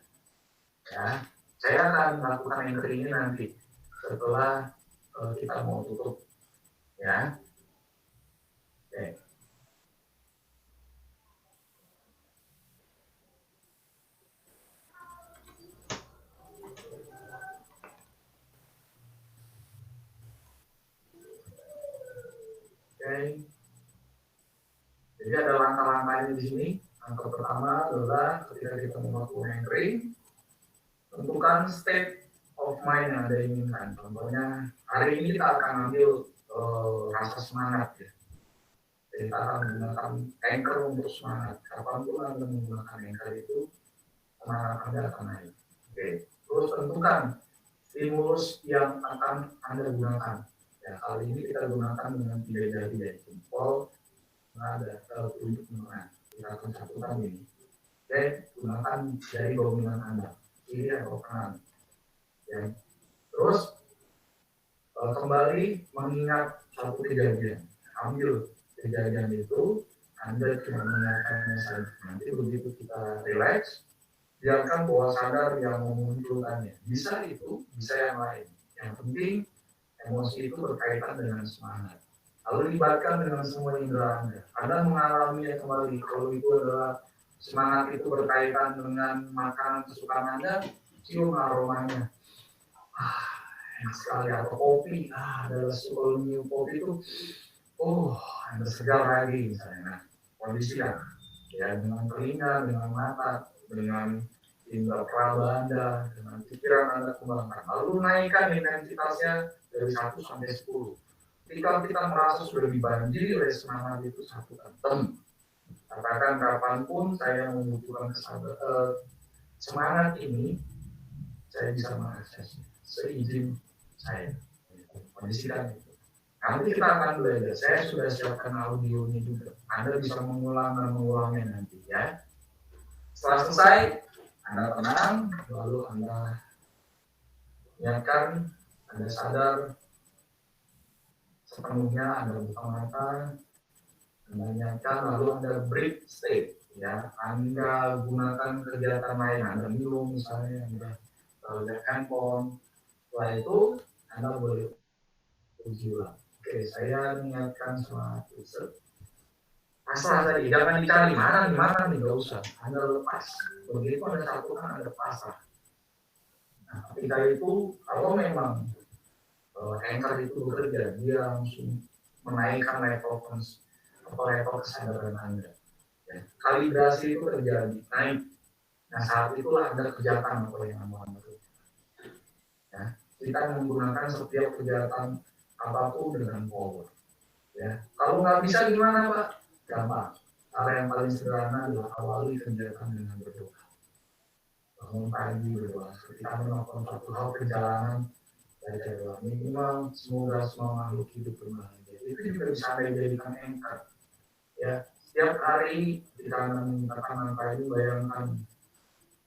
Ya, saya akan melakukan anchoring ini nanti setelah kita mau tutup. Ya, oke. Oke. Jadi ada langkah-langkahnya di sini. Langkah pertama adalah ketika kita melakukan anchoring, tentukan state of mind yang Anda inginkan. Contohnya, hari ini kita akan ambil rasa semangat ya. Jadi kita akan menggunakan anchor untuk semangat. Kapanpun Anda menggunakan anchor itu, semangat Anda akan naik. Oke. Terus tentukan stimulus yang akan Anda gunakan. Ya, kali ini kita gunakan dengan 3 jari ya, jempol, ada tunjuk menengah. Kita akan satukan ini. Oke, gunakan jari dominan Anda, kiri atau kanan. Ya. Terus kembali mengingat satu kejadian. Ambil kejadian itu, Anda cuma mengingatkannya saja. Nanti begitu kita relax, biarkan bawah sadar yang memunculkannya. Bisa itu, bisa yang lain. Yang penting emosi itu berkaitan dengan semangat. Lalu libatkan dengan semua indera Anda. Anda mengalaminya kembali. Kalau itu adalah semangat itu berkaitan dengan makanan kesukaan Anda, cium aromanya. Enak sekali. Atau kopi. Adalah kalau minum kopi itu, Anda segar lagi misalnya. Nah, kondisikan. Ya, dengan telinga, dengan mata, dengan indera peraba Anda, dengan pikiran Anda kembangkan. Lalu naikkan intensitasnya dari 1 sampai 10. Ketika kita merasa sudah dibanjiri oleh semangat itu, satukan. Katakan kapanpun saya membutuhkan semangat ini, saya bisa mengaksesnya seizin saya. Kondisikan itu. Nanti kita akan belajar. Saya sudah siapkan audionya juga. Anda bisa mengulang dan mengulangnya nanti ya. Setelah selesai, Anda tenang, lalu Anda niatkan, Anda sadar sepenuhnya, Anda buka mata, Anda niatkan, lalu Anda break state. Ya, Anda gunakan kegiatan lain, Anda minum misalnya, Anda lihat handphone. Setelah itu, Anda boleh uji ulang. Oke, saya niatkan suatu pasrah tadi, jangan dicari mana nih, nggak usah. Anda lepas. Begitu Anda satukan, Anda pasrah. Nah, ketika itu, kalau memang anchor itu bekerja, dia langsung menaikkan level level kesadaran Anda. Ya. Kalibrasi itu terjadi, naik. Nah, saat itulah Anda kerjakan apa yang Anda lakukan. Ya. Kita menggunakan setiap kejahatan apapun dengan power. Ya. Kalau nggak bisa gimana, Pak? Gampang. Cara yang paling sederhana adalah awali kegiatan dengan berdoa. Bangun pagi berdoa. Ketika melakukan satu hal perjalanan, baca doa minimal semoga semua makhluk hidup berbahagia. Itu juga bisa Anda jadikan anchor. Ya, setiap hari kita memintakan angka itu, bayangkan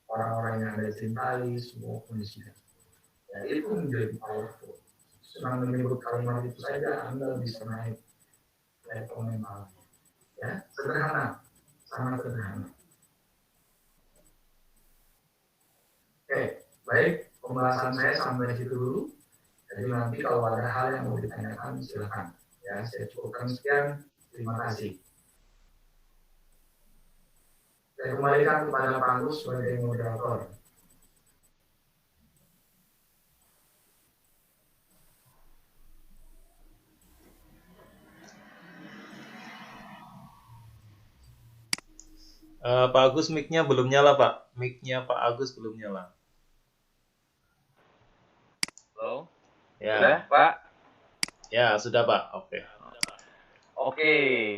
orang-orang yang Anda cintai, semua kondisinya. Ya, itu menjadi powerful. Senang menyebut kalimat itu saja, Anda bisa naik level mental. Ya, sederhana, sangat sederhana. Oke, baik, pembahasan saya sampai situ dulu. Jadi nanti kalau ada hal yang mau ditanyakan, silakan. Ya, saya cukupkan sekian. Terima kasih. Saya kembalikan kepada Pak Agus sebagai moderator. Pak Agus, mic-nya belum nyala, Pak. Mic-nya Pak Agus belum nyala. Halo? Ya. Sudah, Pak? Ya, sudah, Pak. Oke. Oke,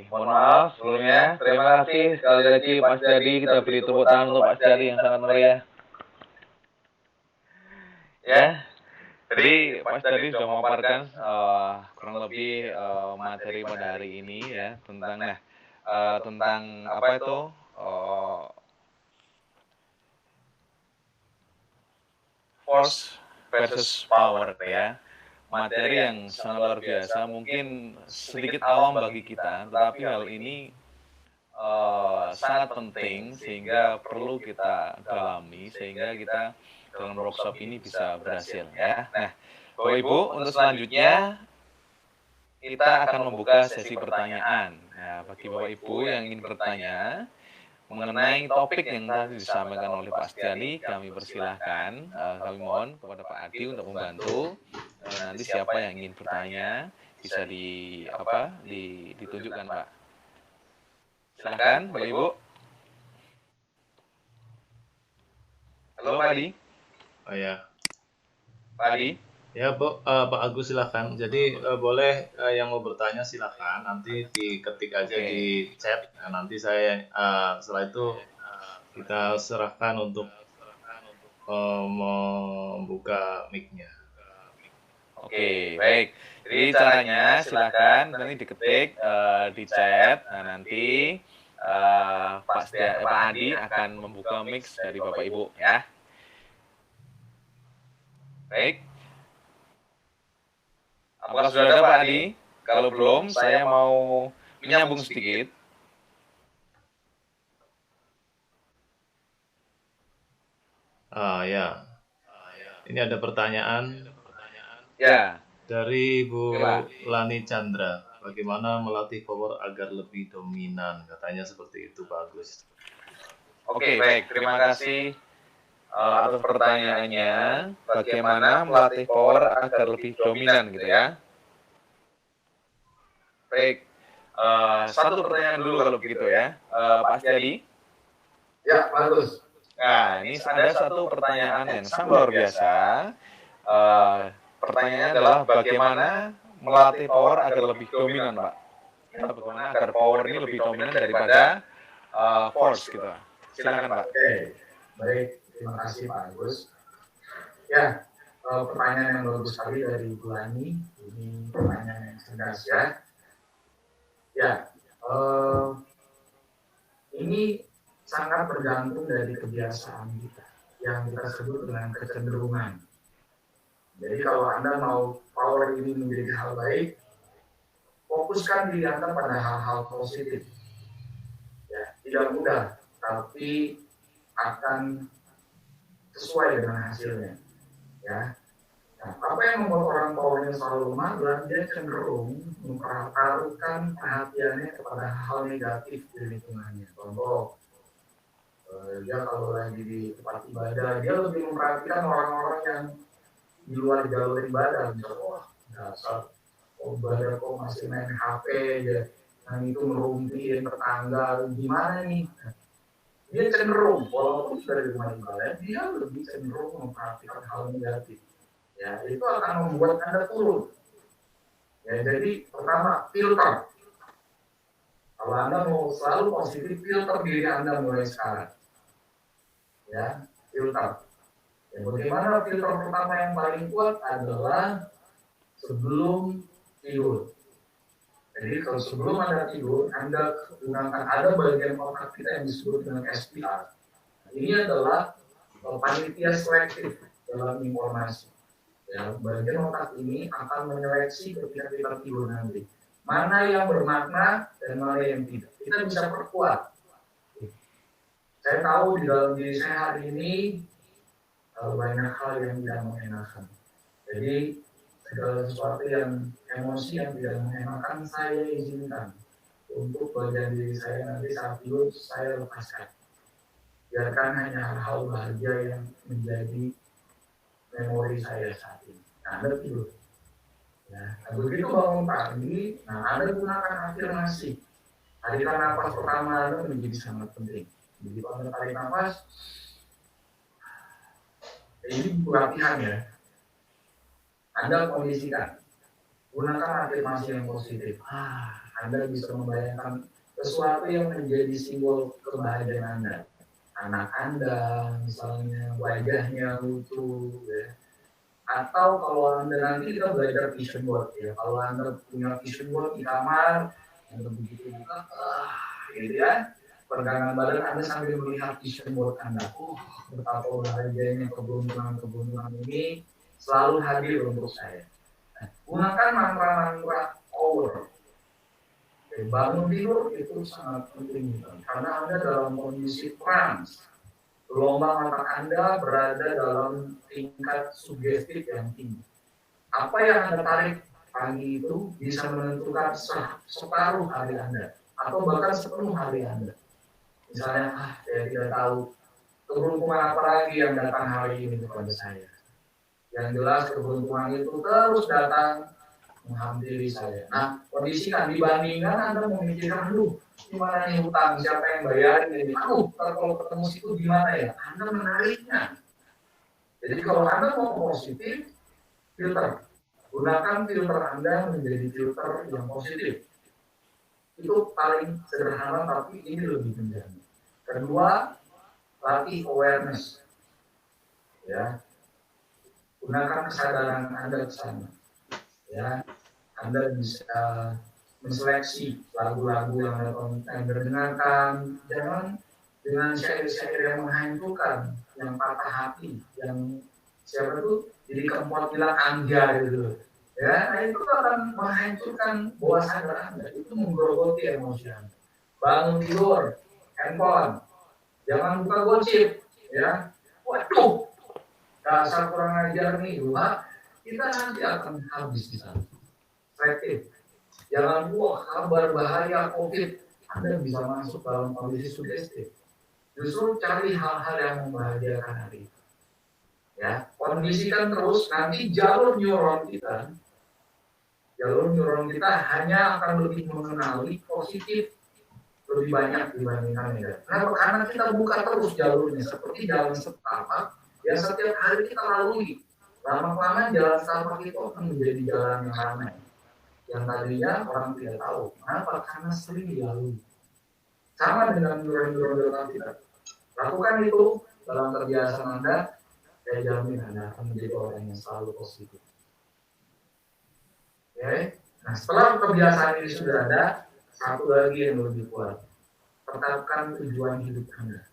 mohon maaf sebelumnya. Terima kasih sekali lagi Pak Setiadi. Kita beri tepuk tangan untuk Pak Setiadi yang sangat meriah. Ya, jadi Pak Setiadi sudah memaparkan kurang lebih materi pada hari ini ya tentang apa itu force versus power ya. Materi yang sangat luar biasa, mungkin sedikit awam bagi kita, tetapi hal ini sangat penting sehingga perlu kita dalami sehingga kita dalam workshop ini bisa berhasil ya. Nah, Bapak Ibu, untuk selanjutnya kita akan membuka sesi pertanyaan. Nah, bagi Bapak Ibu yang ingin bertanya mengenai topik yang tadi disampaikan oleh Pak Setiadi, kami persilahkan, kami mohon kepada Pak Adi untuk membantu. Nanti siapa yang ingin bertanya bisa ditunjukkan, Pak. Silahkan, Bapak Ibu. Halo, Pak Adi. Oh ya. Pak Adi. Ya, Pak Agus silahkan. Jadi boleh yang mau bertanya silahkan. Nanti diketik aja di chat. Nah, nanti saya setelah itu kita serahkan untuk membuka mic-nya. Oke, baik. Jadi caranya silahkan nanti diketik di chat. Nah, nanti Pak Adi akan membuka mic dari Bapak Ibu ya. Baik. Apakah sudah ada Pak Adi? Kalau belum, saya mau menyambung sedikit. Ya. Ini ada pertanyaan. Ya. Dari Bu Lani Chandra. Bagaimana melatih power agar lebih dominan? Katanya seperti itu, Pak Agus. Oke, baik. Terima kasih atas pertanyaannya. Bagaimana melatih power agar lebih dominan gitu ya? Baik. Satu pertanyaan dulu kalau begitu ya, Pak Setiadi. Ya, bagus. Nah, ini ada satu pertanyaan yang sangat luar biasa. Pertanyaannya adalah bagaimana melatih power agar lebih dominan, Pak? Ya, bagaimana agar power ini lebih dominan daripada force gitu. Silakan, Pak. Oke, baik. Terima kasih Pak Agus. Ya, pertanyaan yang bagus sekali dari Bu Lani. Ini pertanyaan yang cerdas ya. Ya, ini sangat tergantung dari kebiasaan kita yang kita sebut dengan kecenderungan. Jadi kalau Anda mau power ini menjadi hal baik, fokuskan diri Anda pada hal-hal positif. Ya, tidak mudah, tapi akan sesuai dengan hasilnya. Ya. Nah, apa yang membuat orang powernya selalu lemah adalah dia cenderung mempertaruhkan perhatiannya kepada hal negatif di lingkungannya. Contoh, dia kalau lagi di tempat ibadah, dia lebih memperhatikan orang-orang yang di luar jalur ibadah. Misalnya, wah, dasar ibadah kok masih main HP aja. yang itu merumpiin tetangga, gimana nih? Dia cenderung, walaupun sudah di rumah ibadah, dia lebih cenderung memperhatikan hal negatif. Ya, itu akan membuat Anda turun. Ya, jadi pertama, filter. Kalau Anda mau selalu positif, filter diri Anda mulai sekarang. Ya, filter. Ya, bagaimana filter pertama yang paling kuat adalah sebelum tidur. Jadi kalau sebelum Anda tidur, Anda gunakan, ada bagian otak kita yang disebut dengan SPR. Ini adalah panitia selektif dalam informasi. Ya, bagian otak ini akan menyeleksi ketika kita tidur nanti. Mana yang bermakna dan mana yang tidak. Kita bisa perkuat. Saya tahu di dalam diri saya hari ini banyak hal yang tidak mengenakan. Jadi segala sesuatu yang emosi yang tidak mengenakan saya izinkan untuk bagian diri saya nanti saat tidur saya lepaskan. Biarkan hanya hal-hal bahagia yang menjadi memori saya saat ini. Nah, Anda tidur. Ya, begitu bangun pagi, nah Anda gunakan afirmasi. Tarikan nafas pertama Anda menjadi sangat penting. Begitu Anda tarik nafas, ini butuh latihan ya. Anda kondisikan. Gunakan afirmasi yang positif. Anda bisa membayangkan sesuatu yang menjadi simbol kebahagiaan Anda. Anak Anda, misalnya wajahnya lucu, ya. Atau kalau Anda nanti kita belajar vision board ya. Kalau Anda punya vision board di kamar, Anda begitu buka, gitu ya. Pegangan badan Anda sambil melihat vision board Anda. Betapa bahagianya keberuntungan ini selalu hadir untuk saya. Nah, gunakan mantra-mantra power. Bangun tidur itu sangat penting karena Anda dalam kondisi trance. Gelombang otak Anda berada dalam tingkat sugestif yang tinggi. Apa yang Anda tarik pagi itu bisa menentukan separuh hari Anda atau bahkan sepenuh hari Anda. Misalnya, saya tidak tahu keberuntungan apa lagi yang datang hari ini kepada saya. Yang jelas keberuntungan itu terus datang menghampiri saya. Nah, kondisikan dibandingkan Anda memikirkan, gimana nih hutang, siapa yang bayarin ini? Kalau ketemu situ gimana ya? Anda menariknya. Jadi kalau Anda mau positif, filter. Gunakan filter Anda menjadi filter yang positif. Itu paling sederhana, tapi ini lebih menjamin. Kedua, latih awareness. Ya, gunakan kesadaran Anda ke sana. Ya, Anda bisa menseleksi lagu-lagu yang Anda dengarkan, jangan dengan syair-syair yang menghancurkan, yang patah hati, yang siapa itu jadi kempot bilang angga gitu. Ya, nah itu akan menghancurkan bawah sadar Anda, itu menggerogoti emosi Anda. Bangun tidur, handphone, jangan buka gosip, ya. Waduh, dasar kurang ajar nih, kita nanti akan habis di sana. Selektif. Jangan kabar bahaya COVID, Anda bisa masuk dalam kondisi sugestif. Justru cari hal-hal yang membahagiakan hari itu. Ya, kondisikan terus, nanti jalur neuron kita hanya akan lebih mengenali positif lebih banyak dibandingkan negatif. Nah, karena kita buka terus jalurnya, seperti jalan setapak, yang setiap hari kita lalui. Lama-lama jalan setapak itu akan menjadi jalan yang ramai. Yang tadinya orang tidak tahu. Kenapa? Karena sering dilalui. Sama dengan neuron-neuron kita. Lakukan itu dalam kebiasaan Anda, saya jamin Anda akan menjadi orang yang selalu positif. Oke? Nah, setelah kebiasaan ini sudah ada, satu lagi yang lebih kuat. Tetapkan tujuan hidup Anda.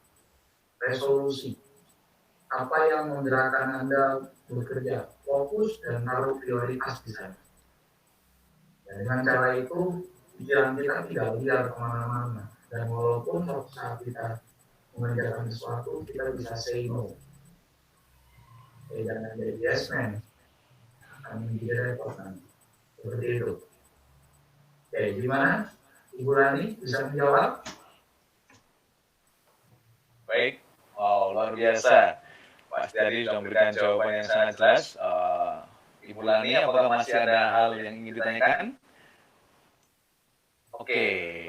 Resolusi. Apa yang menggerakkan Anda bekerja, fokus dan taruh prioritas di sana. Dan dengan cara itu, pikiran kita tidak liar kemana-mana. Dan walaupun suatu saat kita mengerjakan sesuatu, kita bisa say no. Jangan jadi yes man. Akan menjadi repot nanti. Seperti itu. Oke, gimana? Ibu Rani bisa menjawab? Baik, luar biasa. Mas Dari sudah memberikan jawaban yang sangat jelas. Ibu Lani, apakah masih ada hal yang ingin ditanyakan? Oke,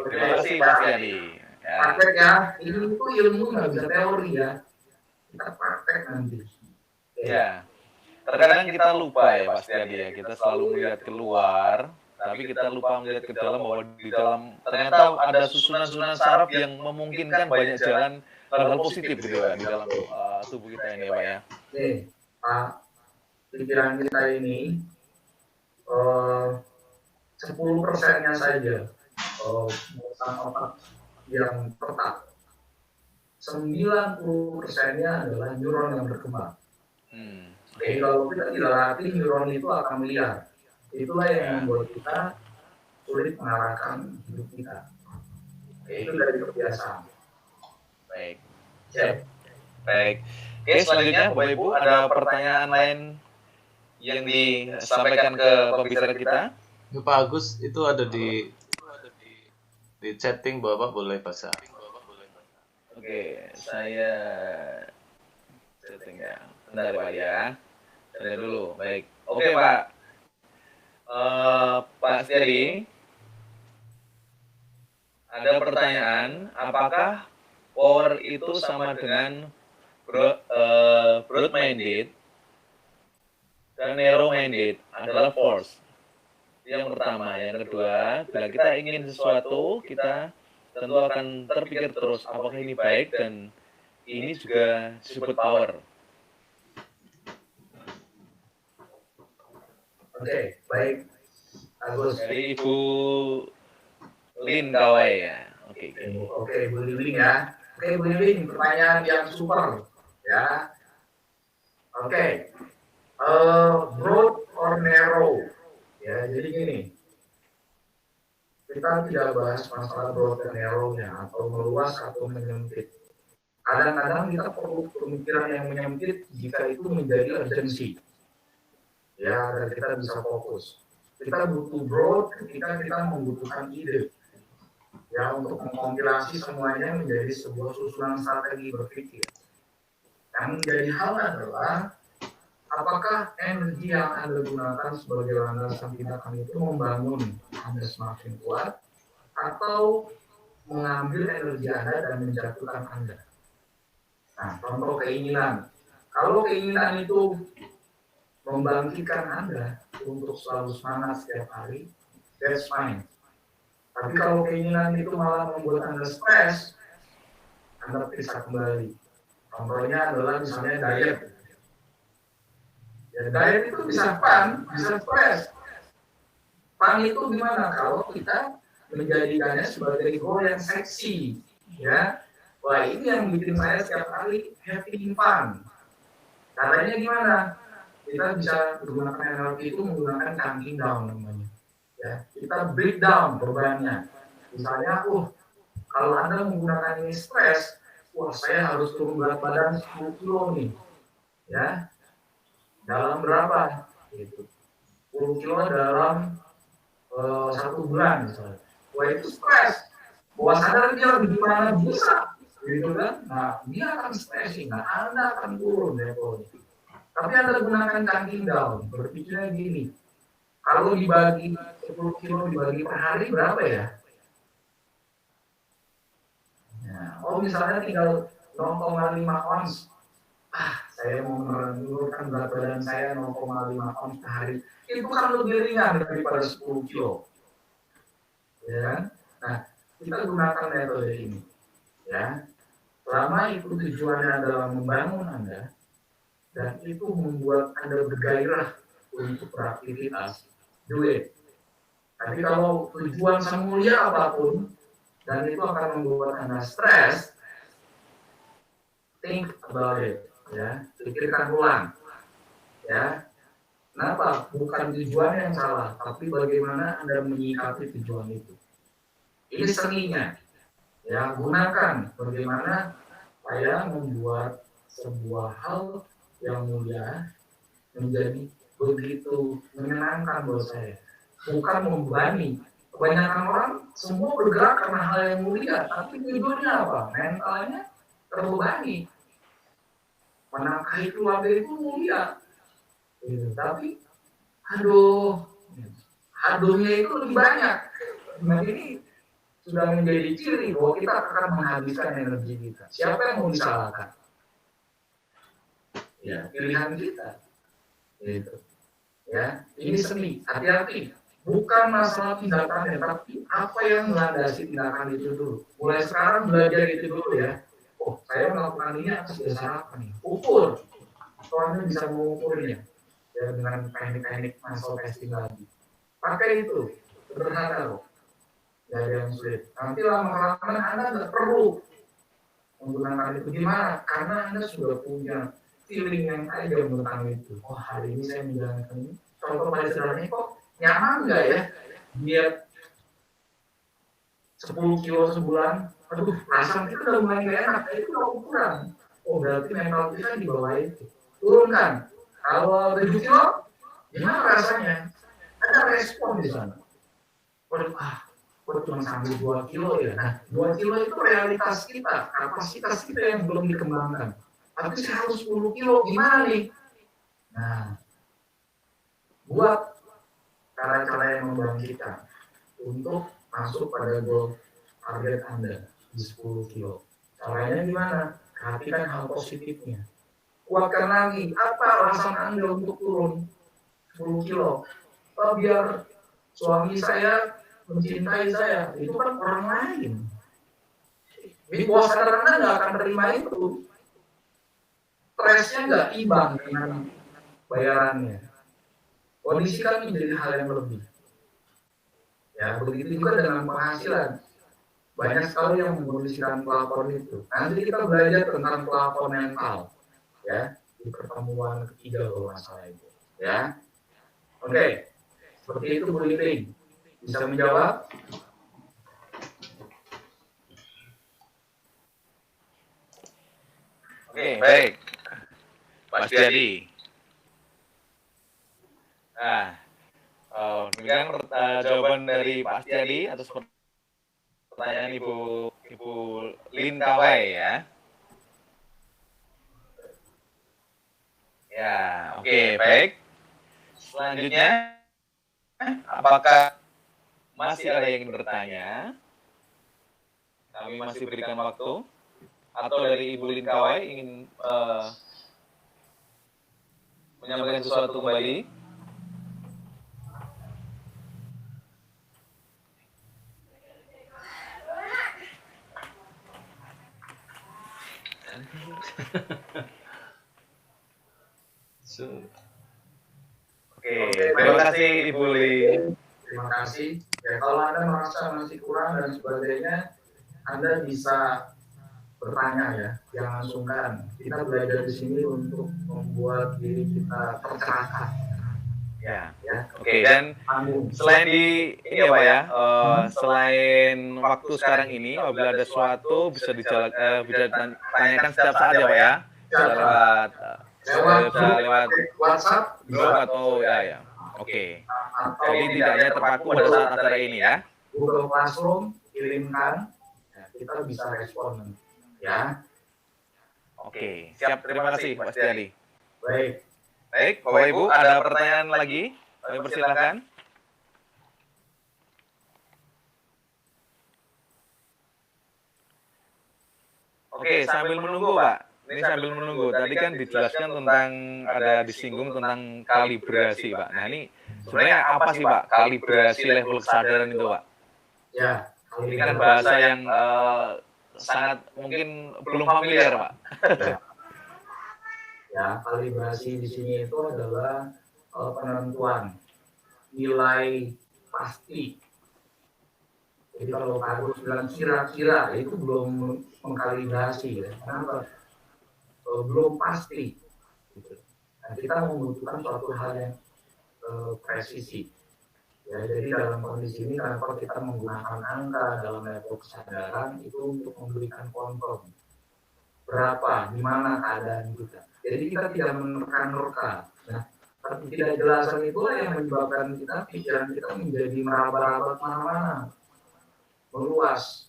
terima kasih Mas Yani. Ya. Praktek ya, ini tuh ilmu nggak bisa teori ya, kita praktek nanti. Ya, terkadang kita lupa ya Mas Yani ya, kita selalu melihat keluar, tapi kita lupa melihat ke dalam bahwa di dalam ternyata ada susunan-susunan saraf yang memungkinkan banyak jalan hal-hal positif gitu ya di dalam tubuh kita ini ya Pak ya. Nih, Pak, pikiran kita ini 10%-nya saja otak yang tetap. 90%-nya adalah neuron yang berkembang. Jadi kalau kita tidak latih, neuron itu akan liar. Itulah yang membuat kita sulit mengarahkan hidup kita. Itu dari kebiasaan. Baik. Ya. Baik. Oke, selanjutnya Bapak Ibu ada pertanyaan lain yang disampaikan ke pembicara kita? Pak Agus, itu ada di chatting, Bapak boleh baca. Oke, saya chatting ya. Bentar Pak ya. Saya dulu. Baik. Oke Pak. Pak Setiadi, ada pertanyaan, apakah power itu sama dengan broad-minded dan narrow-minded adalah force? Yang pertama. Yang kedua, bila kita ingin sesuatu, kita tentu akan terpikir terus, apakah ini baik, dan ini juga disebut power. Oke, baik. Agus. Dari Ibu Lin Kawai ya. Oke, Bu Lin ya. Oke, Bu Lin, pertanyaan yang super ya. Oke. Broad or narrow? Ya, jadi gini. Kita tidak bahas masalah broad dan narrow-nya atau meluas atau menyempit. Kadang-kadang kita perlu pemikiran yang menyempit jika itu menjadi urgensi. Ya, dan kita bisa fokus. Kita butuh broad ketika kita membutuhkan ide. Ya, untuk mengkompilasi semuanya menjadi sebuah susunan strategi berpikir. Yang menjadi hal adalah apakah energi yang Anda gunakan sebagai landasan tindakan itu membangun Anda semakin kuat atau mengambil energi Anda dan menjatuhkan Anda. Nah, contoh keinginan. Kalau keinginan itu membangkitkan Anda untuk selalu semangat setiap hari, that's fine. Tapi kalau keinginan itu malah membuat Anda stres, Anda periksa kembali. Contohnya adalah misalnya diet. Ya, diet itu bisa fun, bisa stres. Fun itu gimana? Kalau kita menjadikannya sebagai goal yang seksi, ya. Wah, ini yang bikin saya setiap hari having fun. Caranya gimana? Kita bisa menggunakan energi itu menggunakan counting down namanya. Ya, kita break down bebannya. Misalnya, kalau Anda menggunakan ini stres, saya harus turun berat badan 10 kilo nih. Ya, dalam berapa? Gitu. 10 kilo dalam 1 bulan misalnya. Wah, itu stres. Bawah sadar dia gimana bisa, gitu kan? Nah, dia akan stressing. Nah, Anda akan turun levelnya. Tapi Anda gunakan counting down. Berpikirnya gini, kalau dibagi 10 kilo dibagi per hari berapa ya? Nah, misalnya tinggal 0,5 ons. Saya mau menurunkan berat badan saya 0,5 ons per hari. Itu kan lebih ringan daripada 10 kilo. Ya. Nah, kita gunakan metode ini. Ya. Selama itu tujuannya adalah membangun Anda, dan itu membuat Anda bergairah untuk beraktivitas, do it. Tapi kalau tujuan semulia apapun, dan itu akan membuat Anda stres, think about it, ya, pikirkan ulang, ya. Kenapa? Bukan tujuannya yang salah, tapi bagaimana Anda menyikapi tujuan itu. Ini seninya, ya, gunakan bagaimana saya membuat sebuah hal yang mulia menjadi begitu menyenangkan buat saya, bukan membebani. Kebanyakan orang semua bergerak karena hal yang mulia, tapi tujuannya apa? Mentalnya terbebani. Menafkahi keluarga itu mulia, gitu. Tapi aduhnya itu lebih banyak. Nah, ini sudah menjadi ciri bahwa kita akan menghabiskan energi kita. Siapa yang mau disalahkan? Ya, pilihan kita. Gitu. Ya, ini seni. Hati-hati. Bukan masalah tindakannya, tapi apa yang melandasi tindakan itu dulu. Mulai sekarang belajar itu dulu ya. Oh, saya melakukan ini atas dasar apa nih? Ukur. Soalnya bisa mengukurnya. Ya, dengan teknik-teknik muscle testing lagi. Pakai itu. Sederhana loh. Gak ada yang sulit. Nanti lama-lama Anda nggak perlu menggunakan itu. Gimana? Karena Anda sudah punya feeling yang ada tentang itu. Oh, hari ini saya menjalankan ini. Contoh pada sederhananya kok nyaman nggak ya? Dia 10 kilo sebulan. Aduh, perasaan kita udah mulai nggak enak. Itu udah ukuran. Oh, berarti mental kita di bawah itu. Turunkan. Kalau 7 kilo, gimana rasanya? Ada respon di sana. Waduh, kok cuma sambil 2 kilo ya? Nah, 2 kilo itu realitas kita, kapasitas kita yang belum dikembangkan. Tapi saya harus 10 kilo, gimana nih? Nah, buat cara-cara yang membangkitkan untuk masuk pada goal target Anda di 10 kilo. Caranya gimana? Perhatikan hal positifnya. Kuatkan lagi, apa alasan Anda untuk turun 10 kilo? Oh, biar suami saya mencintai saya. Itu kan orang lain. Di bawah sadar Anda nggak akan terima itu. Stresnya nggak imbang dengan bayarannya. Kondisikan menjadi hal yang lebih. Ya, begitu juga dengan penghasilan. Banyak sekali yang mengkondisikan pelakon itu. Nanti kita belajar tentang pelakon mental. Ya, di pertemuan ketiga kalau nggak salah itu. Ya, oke. Seperti itu Bu Liting. Bisa menjawab? Oke, baik. Pak Setiadi. Nah, demikian jawaban dari Pak Setiadi atas pertanyaan Ibu Lin Kawai ya. Ya, oke, baik. Selanjutnya, apakah masih ada yang bertanya? Kami masih berikan waktu. Atau dari Ibu Lin Kawai ingin menyampaikan sesuatu kembali? Oke, terima kasih Ibu Lin. Terima kasih. Ya, kalau Anda merasa masih kurang dan sebagainya, Anda bisa bertanya ya, jangan sungkan. Kita belajar di sini untuk membuat diri kita tercerahkan. Ya, Ya. oke. Dan selain ini ya Pak ya, selain waktu sekarang ini, apabila ada sesuatu bisa ditanyakan setiap saat ya Pak ya, bisa lewat WhatsApp, blog atau ya. Oke. Jadi tidak hanya terpaku pada saat acara ini ya. Google Classroom kirimkan, kita bisa respon. Ya. Oke, siap. Terima kasih Pak Setiadi. Baik. Baik, Bapak Ibu, ada pertanyaan lagi? Kami persilakan. Oke, sambil menunggu Pak. Ini sambil menunggu. Tadi kan dijelaskan tentang, ada disinggung tentang kalibrasi Pak. Nah ini sebenarnya apa sih Pak kalibrasi level kesadaran itu Pak? Ya, ini kan bahasa yang sangat mungkin belum familiar Pak. Ya, kalibrasi di sini itu adalah penentuan nilai pasti. Jadi kalau Pak Agus bilang kira-kira, itu belum mengkalibrasi ya. Kenapa? Belum pasti. Nah, kita membutuhkan suatu hal yang presisi. Ya, jadi dalam kondisi ini kenapa kita menggunakan angka dalam level kesadaran itu untuk memberikan kontrol. Berapa, di mana keadaan kita. Jadi kita tidak menerka-nerka. Nah, tapi tidak jelasan itu yang menyebabkan kita pikiran kita menjadi meraba-raba kemana-mana, meluas.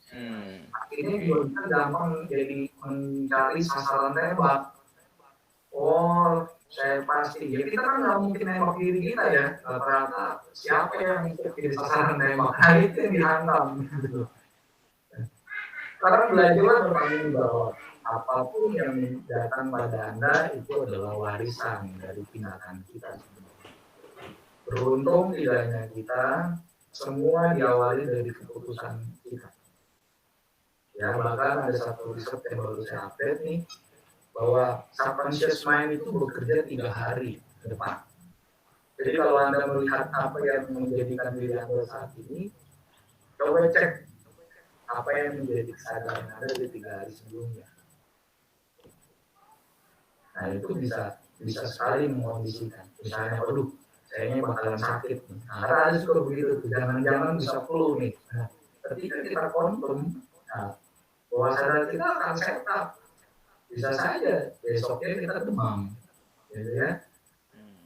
Akhirnya juga kita gampang jadi mencari sasaran tembak. Oh, saya pasti. Jadi kita kan nggak mungkin nembak diri kita ya. Rata-rata siapa yang ikut jadi sasaran tembak? Nah, itu yang dihantam. Gitu. Karena belajarlah bertanggung jawab. Apapun yang datang pada Anda itu adalah warisan dari tindakan kita sebenarnya. Beruntung tidaknya kita, semua diawali dari keputusan kita. Ya, bahkan ada satu riset yang baru saya update nih, bahwa subconscious mind itu bekerja 3 hari ke depan. Jadi kalau Anda melihat apa yang menjadikan diri Anda saat ini, coba cek apa yang menjadi kesadaran Anda di 3 hari sebelumnya. Nah itu bisa sekali mengkondisikan. Misalnya, waduh, kayaknya bakalan sakit. Nah, ada suka begitu tuh, jangan-jangan bisa flu nih. Nah, ketika kita confirm, nah, bahwa sadar kita akan setup. Bisa saja besoknya kita demam, gitu ya.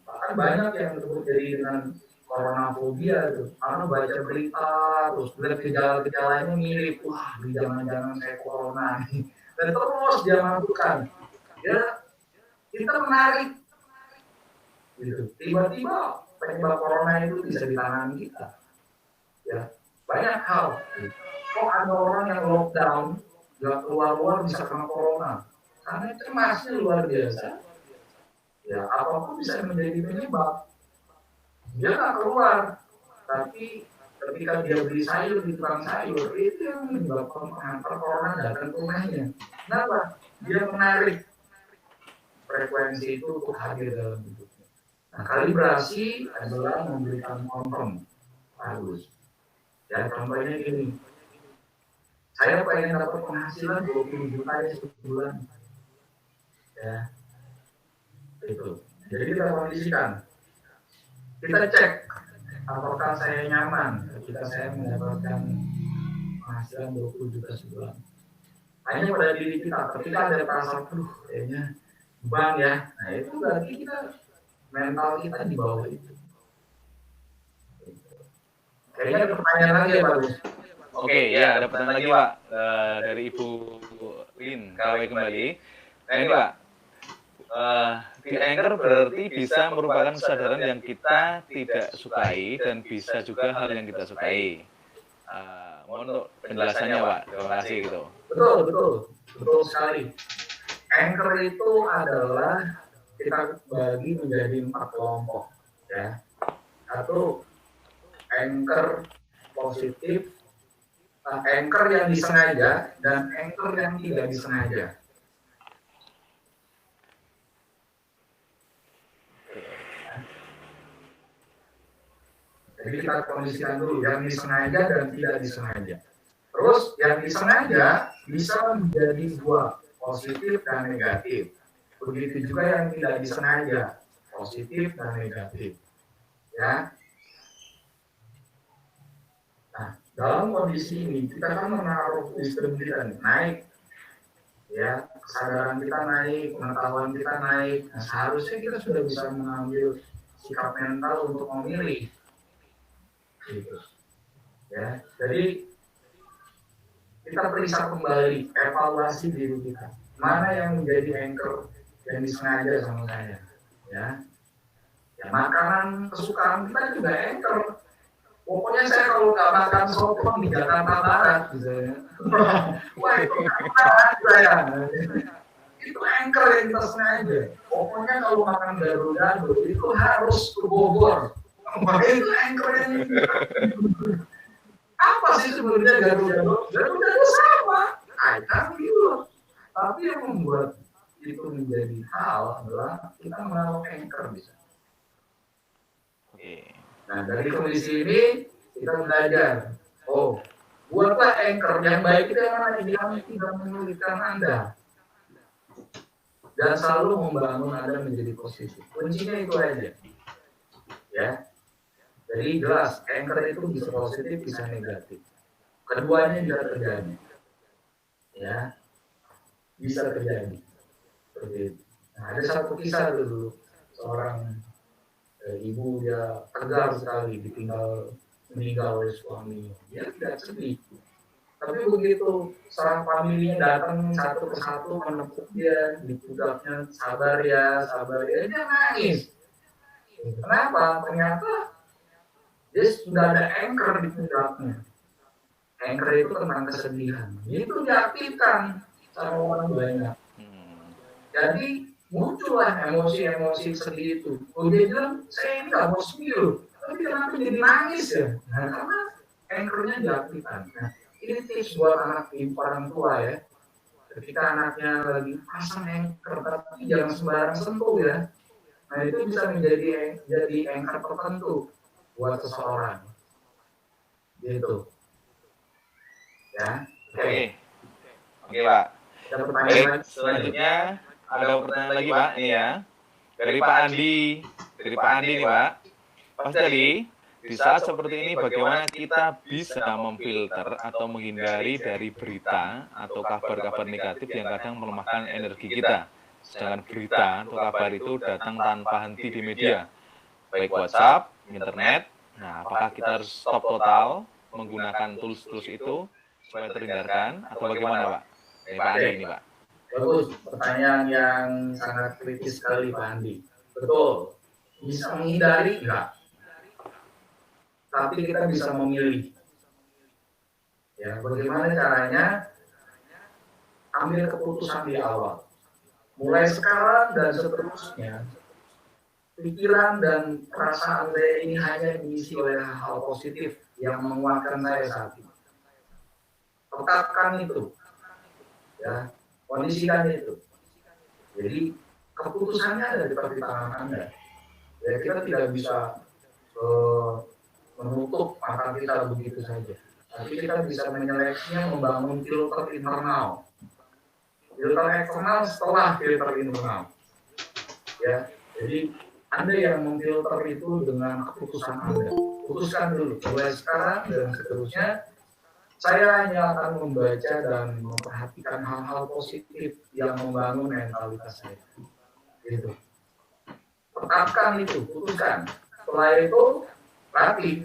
Bahkan banyak yang terjadi dengan coronafobia tuh, karena baca berita terus lihat gejala-gejalanya mirip, wah jangan-jangan saya corona nih, dan terus dia melakukan, ya kita menarik, gitu. Tiba-tiba penyebab corona itu bisa ditangani kita, ya banyak hal. Gitu. Kok ada orang yang lockdown, nggak keluar-keluar bisa kena corona, karena cemasnya luar biasa. Ya apapun bisa menjadi penyebab. Dia nggak keluar, tapi ketika dia beli sayur di tukang sayur, itu yang menyebabkan pengantar corona datang ke rumahnya. Kenapa? Dia menarik frekuensi itu untuk hadir dalam hidupnya. Nah, kalibrasi adalah memberikan confirm. Bagus. Ya, contohnya gini. Saya pengen dapat penghasilan 20 juta ya sebulan. Ya, itu. Jadi kita kondisikan. Kita cek apakah saya nyaman ketika saya mendapatkan penghasilan 20 juta sebulan. Hanya pada diri kita, ketika ada perasaan, kayaknya beban ya. Nah itu berarti kita, mental kita di bawah itu. Kayaknya ada pertanyaan lagi ya Pak Gus? Oke, ya ada pertanyaan lagi Pak dari Ibu Lin, KW kembali. Nah ini Pak, di Anchor berarti bisa merupakan kesadaran yang kita tidak sukai dan bisa juga hal yang kita sukai. Mohon untuk penjelasannya Pak, terima kasih gitu. Betul sekali. Anchor itu adalah kita bagi menjadi 4 kelompok, ya. Satu, anchor positif, anchor yang disengaja dan anchor yang tidak disengaja. Jadi kita kondisikan dulu yang disengaja dan tidak disengaja. Terus yang disengaja bisa menjadi 2, positif dan negatif. Begitu juga yang tidak disengaja, positif dan negatif. Ya. Nah, dalam kondisi ini kita kan menaruh wisdom kita naik. Ya, kesadaran kita naik, pengetahuan kita naik. Nah, seharusnya kita sudah bisa mengambil sikap mental untuk memilih. Gitu. Ya, jadi kita periksa kembali, evaluasi diri kita. Mana yang menjadi anchor yang disengaja sama saya, ya. Ya makanan kesukaan kita juga anchor. Pokoknya saya kalau nggak makan soto di Jakarta Barat, misalnya, wah itu nggak saya. Itu anchor yang kita sengaja. Pokoknya kalau makan gado-gado itu harus ke Bogor. Itu anchor yang apa sih sebenarnya gado-gado? Gado-gado sama, ikan gitu. Tapi yang membuat itu menjadi hal adalah kita menaruh anchor bisa. Nah dari kondisi ini kita belajar. Oh, buatlah anchor yang baik itu yang mana yang tidak menyulitkan Anda dan selalu membangun Anda menjadi positif. Kuncinya itu aja. Ya. Jadi jelas, anchor itu bisa positif, bisa negatif. Keduanya bisa terjadi. Ya, bisa terjadi. Seperti itu. Nah, ada satu kisah dulu, seorang ibu dia tegar sekali ditinggal meninggal oleh suaminya. Dia tidak sedih. Tapi begitu seorang familinya datang satu persatu menepuk dia di pundaknya, sabar ya, dia nangis. Kenapa? Ternyata dia sudah ada anchor di pundaknya. Anchor itu tentang kesedihan. Itu diaktifkan sama orang banyak. Jadi muncullah emosi-emosi sedih itu. Dia bilang, saya ini nggak mau sedih loh. Tapi kenapa jadi nangis ya? Nah, karena anchornya diaktifkan. Nah, ini tips buat anak orang tua ya. Ketika anaknya lagi pasang anchor, tapi jangan sembarang sentuh ya. Nah, itu bisa jadi anchor tertentu buat seseorang. Gitu. Ya. Oke, Pak. Baik, selanjutnya ada pertanyaan lagi, Pak. Ini ya. Dari Pak Andi. Dari Pak Andi nih, Pak. Pasti tadi, di saat seperti ini bagaimana kita bisa memfilter atau menghindari dari berita atau kabar-kabar negatif yang kadang melemahkan energi kita. Sedangkan berita atau kabar itu datang tanpa henti di media, baik WhatsApp, internet. Nah, apakah kita harus stop total menggunakan tools-tools itu supaya terhindarkan atau bagaimana, Pak? Dari Pak Andi ini, Pak. Bagus, pertanyaan yang sangat kritis sekali Pak Andi. Betul, bisa menghindari enggak? Tapi kita bisa memilih. Ya, bagaimana caranya? Ambil keputusan di awal. Mulai sekarang dan seterusnya, pikiran dan perasaan saya ini hanya diisi oleh hal positif yang menguatkan saya saat ini. Tetapkan itu, ya, kondisikan itu. Jadi keputusannya ada di tangan Anda. Ya, kita tidak bisa menutup mata kita begitu saja. Tapi kita bisa menyeleksinya, membangun filter internal. Filter eksternal setelah filter internal. Ya, jadi Anda yang memfilter itu dengan keputusan Anda. Putuskan dulu, mulai sekarang dan seterusnya. Saya hanya akan membaca dan memperhatikan hal-hal positif yang membangun mentalitas saya. Gitu. Tetapkan itu, putuskan. Setelah itu, latih.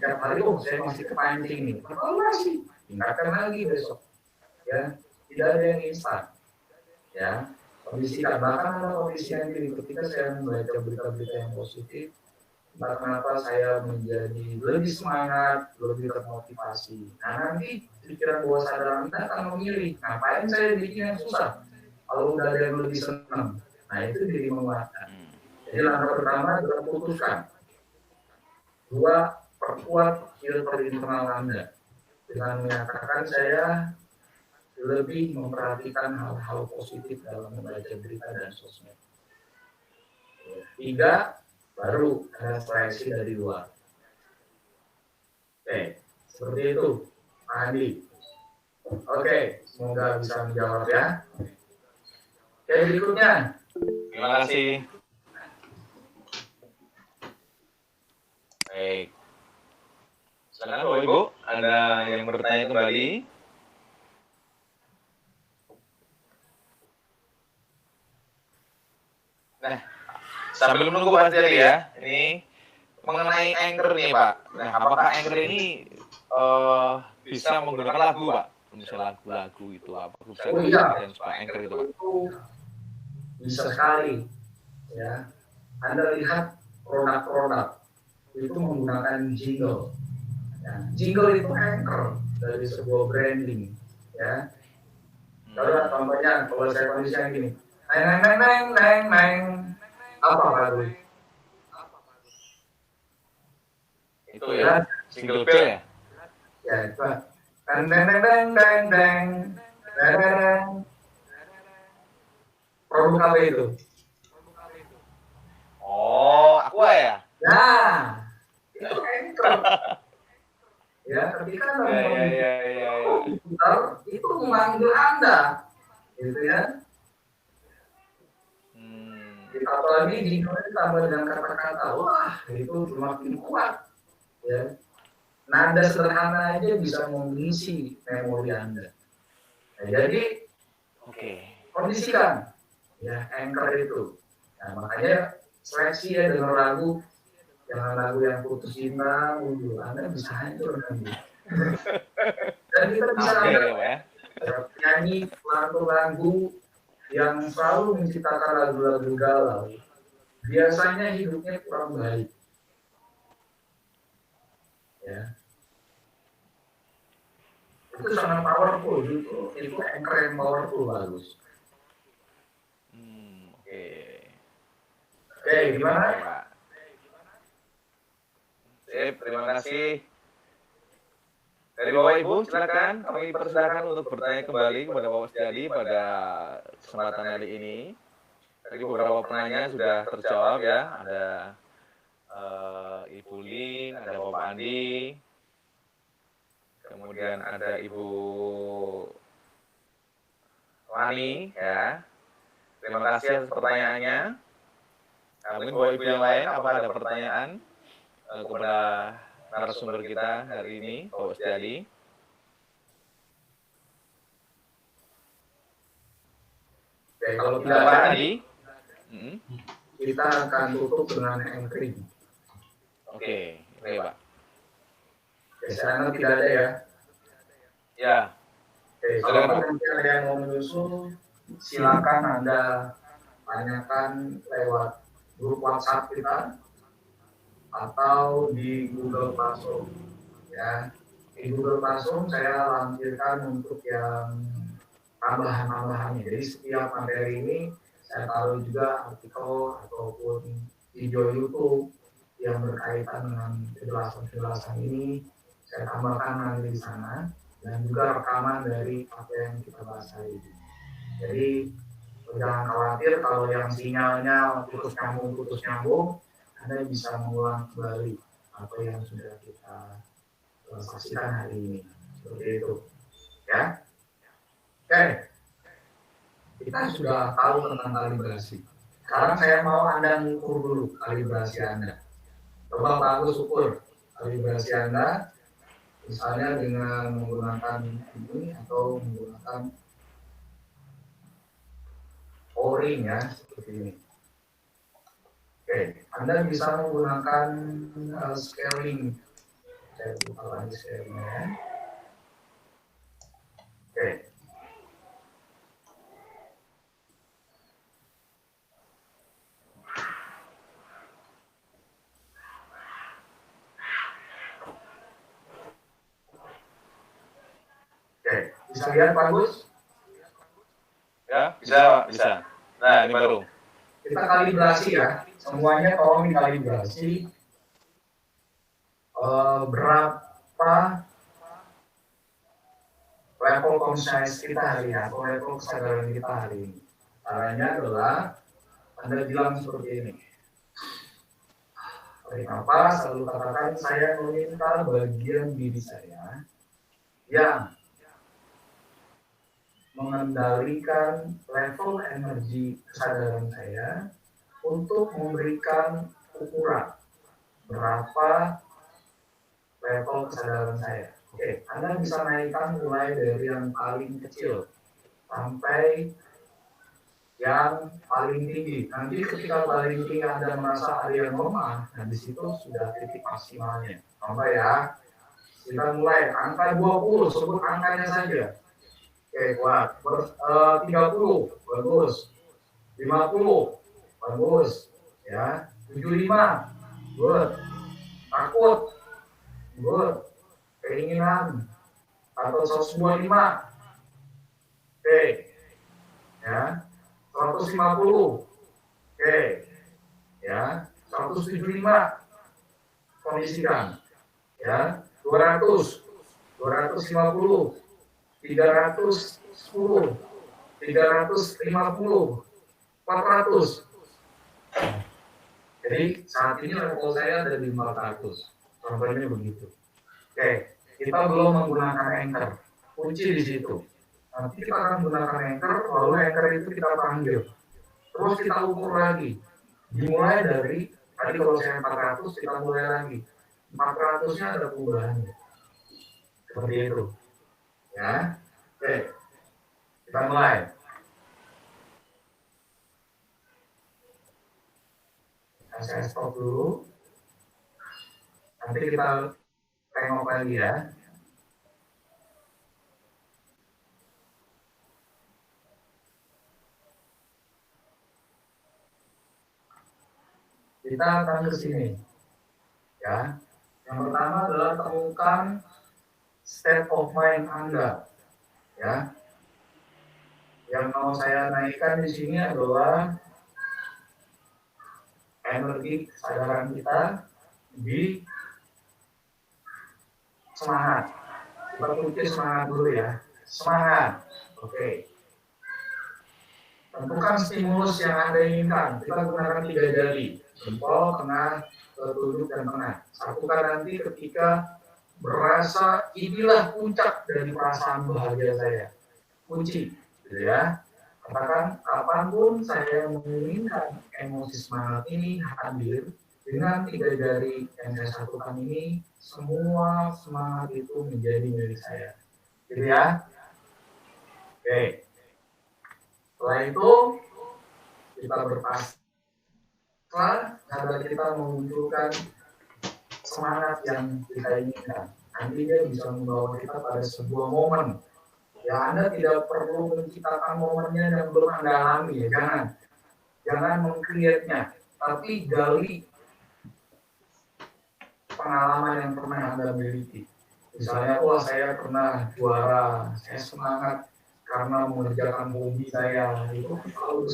Tiap hari, saya masih kepancing nih. Evaluasi, tingkatkan lagi besok. Ya, tidak ada yang instan. Ya, kondisikan. Bahkan ada kondisi yang gini, ketika saya membaca berita-berita yang positif, kenapa saya menjadi lebih semangat, lebih termotivasi. Nah, nanti pikiran bawah sadar Anda akan memilih, ngapain saya bikin yang susah? Kalau udah ada yang lebih senang, nah itu jadi menguatkan. Jadi langkah pertama adalah putuskan. Dua, perkuat filter internal Anda. Dengan menyatakan saya lebih memperhatikan hal-hal positif dalam membaca berita dan sosmed. Tiga, baru ada seleksi dari luar. Oke, seperti itu, Pak Andi. Oke, semoga bisa menjawab ya. Oke, berikutnya. Terima kasih. Baik. Silakan Bapak Ibu, ada yang bertanya kembali? Nah, sambil menunggu Pak Setiadi ya, ini mengenai Anchor nih Pak. Nah, apakah Anchor ini bisa menggunakan lagu Pak? Misalnya lagu-lagu itu apa? Bisa dan supaya Anchor itu Pak? Bisa sekali, ya. Anda lihat produk-produk itu menggunakan jingle. Ya, jingle itu Anchor dari sebuah branding, ya. Kalau contohnya, kalau saya kondisi yang gini, neng, apa lagu? Itu ya, single bell ya? Ya, itu. Deng. Produk apa itu? Oh, Aqua ya? Nah, itu Anchor. Ya, ketika komputer itu memanggil Anda, gitu ya. Apalagi jika ditambah dengan kata-kata, wah itu semakin kuat, ya. Nada sederhana aja bisa mengisi memori Anda. Nah, jadi, kondisikan, ya Anchor itu. Nah, makanya seleksi ya dengan lagu. Jangan lagu yang putus cinta, Anda bisa hancur nanti. Dan kita bisa nyanyi lagu-lagu yang selalu menciptakan lagu-lagu galau. Biasanya hidupnya kurang baik. Ya. itu sangat powerful, itu anchor yang powerful, bagus. Oke. Oke, gimana? Pak. Sip, terima kasih. Dari Bapak Ibu, silakan kami persilakan untuk bertanya kembali kepada Bapak Setiadi pada kesempatan kali ini. Tadi beberapa penanya sudah terjawab ya, ada Ibu Lin, ada Bapak Andi, kemudian ada Ibu Lani ya. Terima kasih atas pertanyaannya. Mungkin Bapak Ibu yang lain, apakah ada pertanyaan kepada narasumber kita hari ini, Bapak Setiadi? Oke, kalau tidak ada, kita akan tutup dengan anchoring. Oke, Pak. Oke, saya tidak ada ya. Ya. Oke, kalau nanti ada yang mau menyusul, silakan Anda tanyakan lewat grup WhatsApp kita atau di Google Classroom. Ya, di Google Classroom saya lampirkan untuk yang tambahan-tambahannya. Jadi setiap materi ini saya taruh juga artikel ataupun video YouTube yang berkaitan dengan penjelasan-penjelasan ini. Saya tambahkan nanti di sana, dan juga rekaman dari apa yang kita bahas hari ini. Jadi jangan khawatir kalau yang sinyalnya putus nyambung, Anda bisa mengulang kembali apa yang sudah kita saksikan hari ini. Seperti itu. Ya. Oke. Kita sudah tahu tentang kalibrasi. Sekarang saya mau Anda mengukur dulu kalibrasi Anda. Coba bagus ukur kalibrasi Anda, misalnya dengan menggunakan ini atau menggunakan O-ring ya, seperti ini. Oke, Anda bisa menggunakan scaling. Saya buka lagi scalingnya. Oke. Oke, bisa lihat bagus? Ya, bisa. Nah, ini baru. Kita kalibrasi ya, semuanya tolong dikalibrasi. Berapa level conscious kita hari ini, atau level kesadaran kita hari ini. Caranya adalah Anda bilang seperti ini. Tarik nafas, lalu katakan, saya meminta bagian diri saya yang mengendalikan level energi kesadaran saya untuk memberikan ukuran berapa level kesadaran saya. Oke, Anda bisa naikkan mulai dari yang paling kecil sampai yang paling tinggi. Nanti ketika paling tinggi Anda merasa ada yang lemah, nah di situ sudah titik maksimalnya. Contoh ya, kita mulai angka 20, sebut angkanya saja. Oke, kuat. 30, bagus. 50, bagus. Ya, 75, good. Takut, good. Keinginan, atau 125, oke. Ya, 150, oke. Ya, 175, kondisikan. Ya, 200, 250, 310, 350, 400. Jadi saat ini level saya ada di 400. Contohnya begitu. Oke, kita belum menggunakan anchor. Kunci di situ. Nanti kita akan menggunakan anchor, lalu anchor itu kita panggil. Terus kita ukur lagi. Dimulai dari, tadi kalau saya 400, kita mulai lagi. 400-nya ada perubahannya. Seperti itu. Ya, oke, kita mulai. Saya stop dulu. Nanti kita tengok lagi ya. Kita akan ke sini. Ya, yang pertama adalah temukan state of mind Anda. Ya, yang mau saya naikkan di sini adalah energi kesadaran kita di semangat. Kita kunci semangat dulu ya. Semangat. Oke. Tentukan stimulus yang Anda inginkan. Kita gunakan 3 jari. Jempol, tengah, telunjuk, dan tengah. Satukan nanti ketika berasa inilah puncak dari perasaan bahagia saya. Kunci. Gitu ya. Katakan, kapanpun saya menginginkan emosi semangat ini hadir, dengan 3 jari yang saya satukan ini, semua semangat itu menjadi milik saya. Gitu ya. Oke. Setelah itu, kita berpasrah, sadar kita memunculkan semangat yang kita inginkan. Nanti dia bisa membawa kita pada sebuah momen. Ya, Anda tidak perlu menciptakan momennya yang belum Anda alami, ya. Jangan meng-create-nya, tapi gali pengalaman yang pernah Anda miliki. Misalnya, wah saya pernah juara, saya semangat karena mengerjakan hobi saya, itu selalu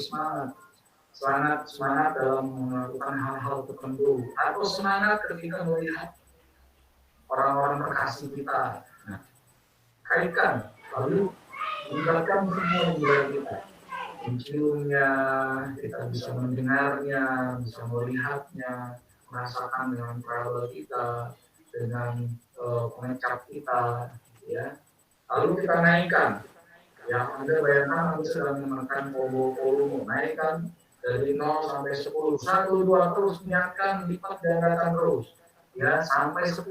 semangat dalam melakukan hal-hal tertentu, atau semangat ketika melihat orang-orang terkasih kita. Nah, kaitkan, lalu libatkan semua indera kita, menciumnya, kita bisa mendengarnya, bisa melihatnya, merasakan dengan peraba kita, dengan pengecap kita, ya. Lalu kita naikkan. Ya, Anda bayangkan Anda sedang menekan volume, naikkan dari 0 sampai 10, 1, 2, terus niatkan, lipat gandakan terus. Ya, sampai 10,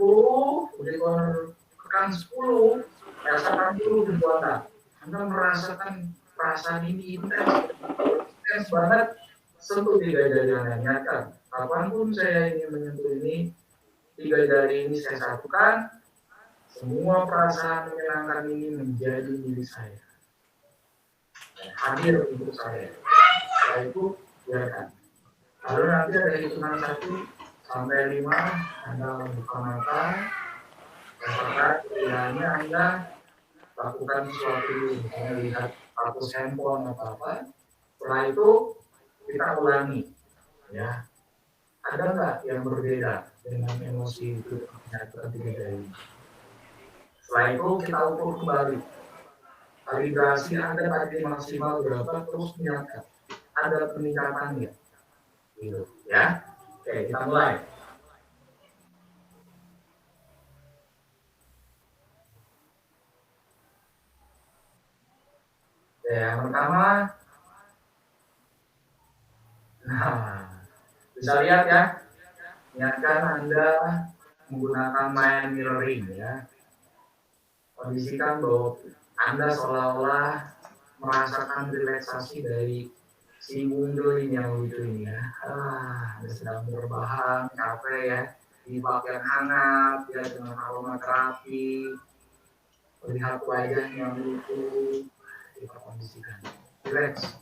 begitu tekan 10, rasakan dulu di Anda. Anda merasakan perasaan ini intens banget, sentuh 3 jari Anda, niatkan. Kapanpun saya ingin menyentuh ini, 3 jari ini saya satukan, semua perasaan menyenangkan ini menjadi milik saya. Hadir untuk saya. Setelah itu, biarkan. Lalu nanti ada hitungan 1 sampai 5, Anda buka mata, apakah kiranya Anda lakukan sesuatu, misalnya lihat hapus handphone atau apa. Setelah itu, kita ulangi. Ya, ada nggak yang berbeda dengan emosi itu menyatukan 3 jari? Setelah itu, kita ukur kembali. Kalibrasi Anda tadi maksimal berapa, terus niatkan. Ada peningkatan ya? Gitu, ya. Oke, kita mulai. Oke, yang pertama, nah, bisa lihat ya, niatkan Anda menggunakan mind mirroring ya. Kondisikan bahwa Anda seolah-olah merasakan relaksasi dari si Wungdo ini yang lucu ini ya. Anda sedang berbahan, capek ya, di bak yang hangat ya, dengan aroma terapi, melihat wajah yang lucu, kita kondisikan. Relax.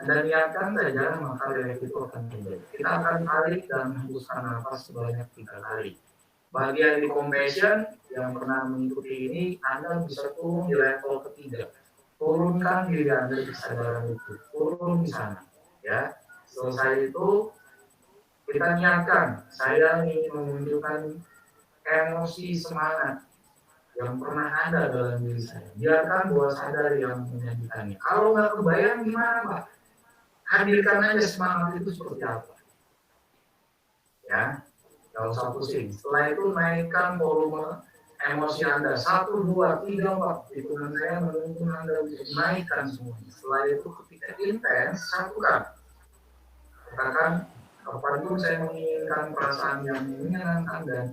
Anda niatkan saja, maka relax itu akan terjadi. Kita akan tarik dan hembuskan nafas sebanyak 3 kali. Bagi yang di compassion, yang pernah mengikuti ini, Anda bisa turun di level ketiga. Turunkan diri Anda di kesadaran itu. Turun di sana. Ya. Selesai itu, kita niatkan, saya ingin menunjukkan emosi semangat yang pernah ada dalam diri saya. Biarkan bawah sadar yang menyajikannya. Kalau nggak kebayang gimana, Pak? Hadirkan aja semangat itu seperti apa. Ya. Kalau usah pusing. Setelah itu naikkan volume emosi Anda. 1, 2, 3, 4. Hitungan saya menuntun Anda untuk naikkan semuanya. Setelah itu ketika intens, satukan. Katakan, kapanpun saya menginginkan perasaan yang menyenangkan dan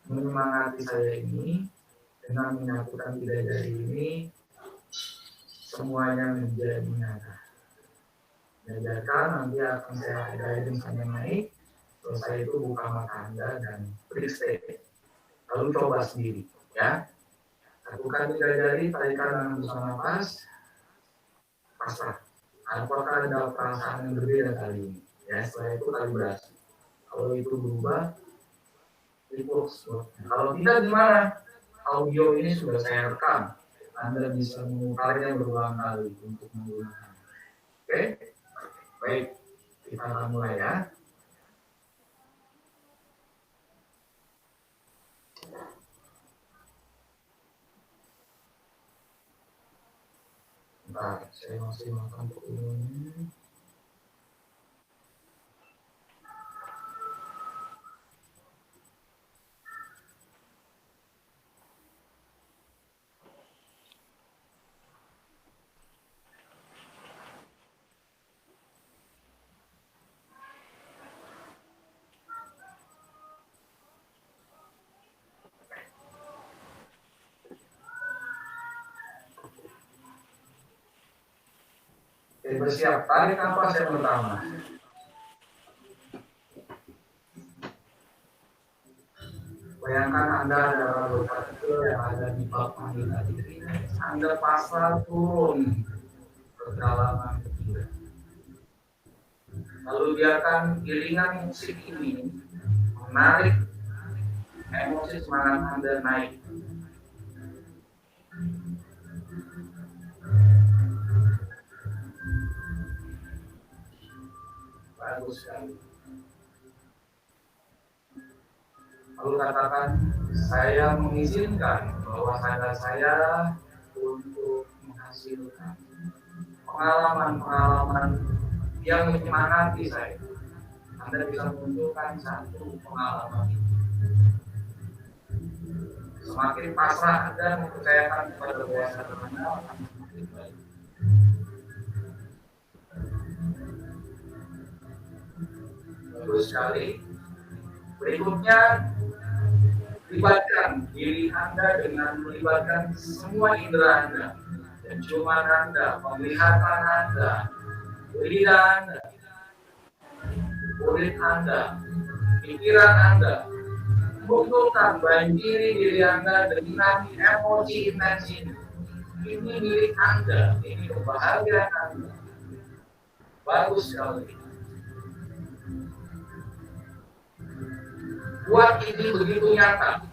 menyemangati saya ini, dengan menyatukan 3 jari ini, semuanya menjadi nyata. Biarkan nanti akan saya guidance Anda naik. Selesai itu buka mata Anda dan free stay. Lalu coba sendiri, ya. Lakukan 3 jari, tarikan dan hembuskan nafas. Pasrah. Apakah ada perasaan yang berbeda kali ini? Ya, setelah itu kalibrasi. Kalau itu berubah, itu kalau tidak gimana? audio ini sudah saya rekam. Anda bisa memutarnya berulang kali untuk menggunakan. Oke? Baik, kita akan mulai ya. Bentar, saya masih makan ini. Oke, bersiap. Tarik nafas yang pertama. Bayangkan Anda adalah dokter kecil yang ada di bak mandi tadi. Anda pasang turun kedalaman ketiga. Lalu biarkan iringan musik ini menarik emosi semangat Anda naik. Bagus sekali. Lalu katakan, saya mengizinkan bahwa saya untuk menghasilkan pengalaman-pengalaman yang menyemangati saya. Anda bisa menunjukkan satu pengalaman itu. Semakin pasrah Anda mempercayakan kepada kuasa Anda, semakin baik. Bagus sekali. Berikutnya, libatkan diri Anda dengan melibatkan semua indera Anda. Penciuman Anda, penglihatan Anda, lidah Anda, kulit Anda, pikiran Anda. Butuhkan banjiri diri Anda dengan emosi intens ini. Ini milik Anda, ini kebahagiaan Anda. Bagus sekali. Buat ini begitu nyata.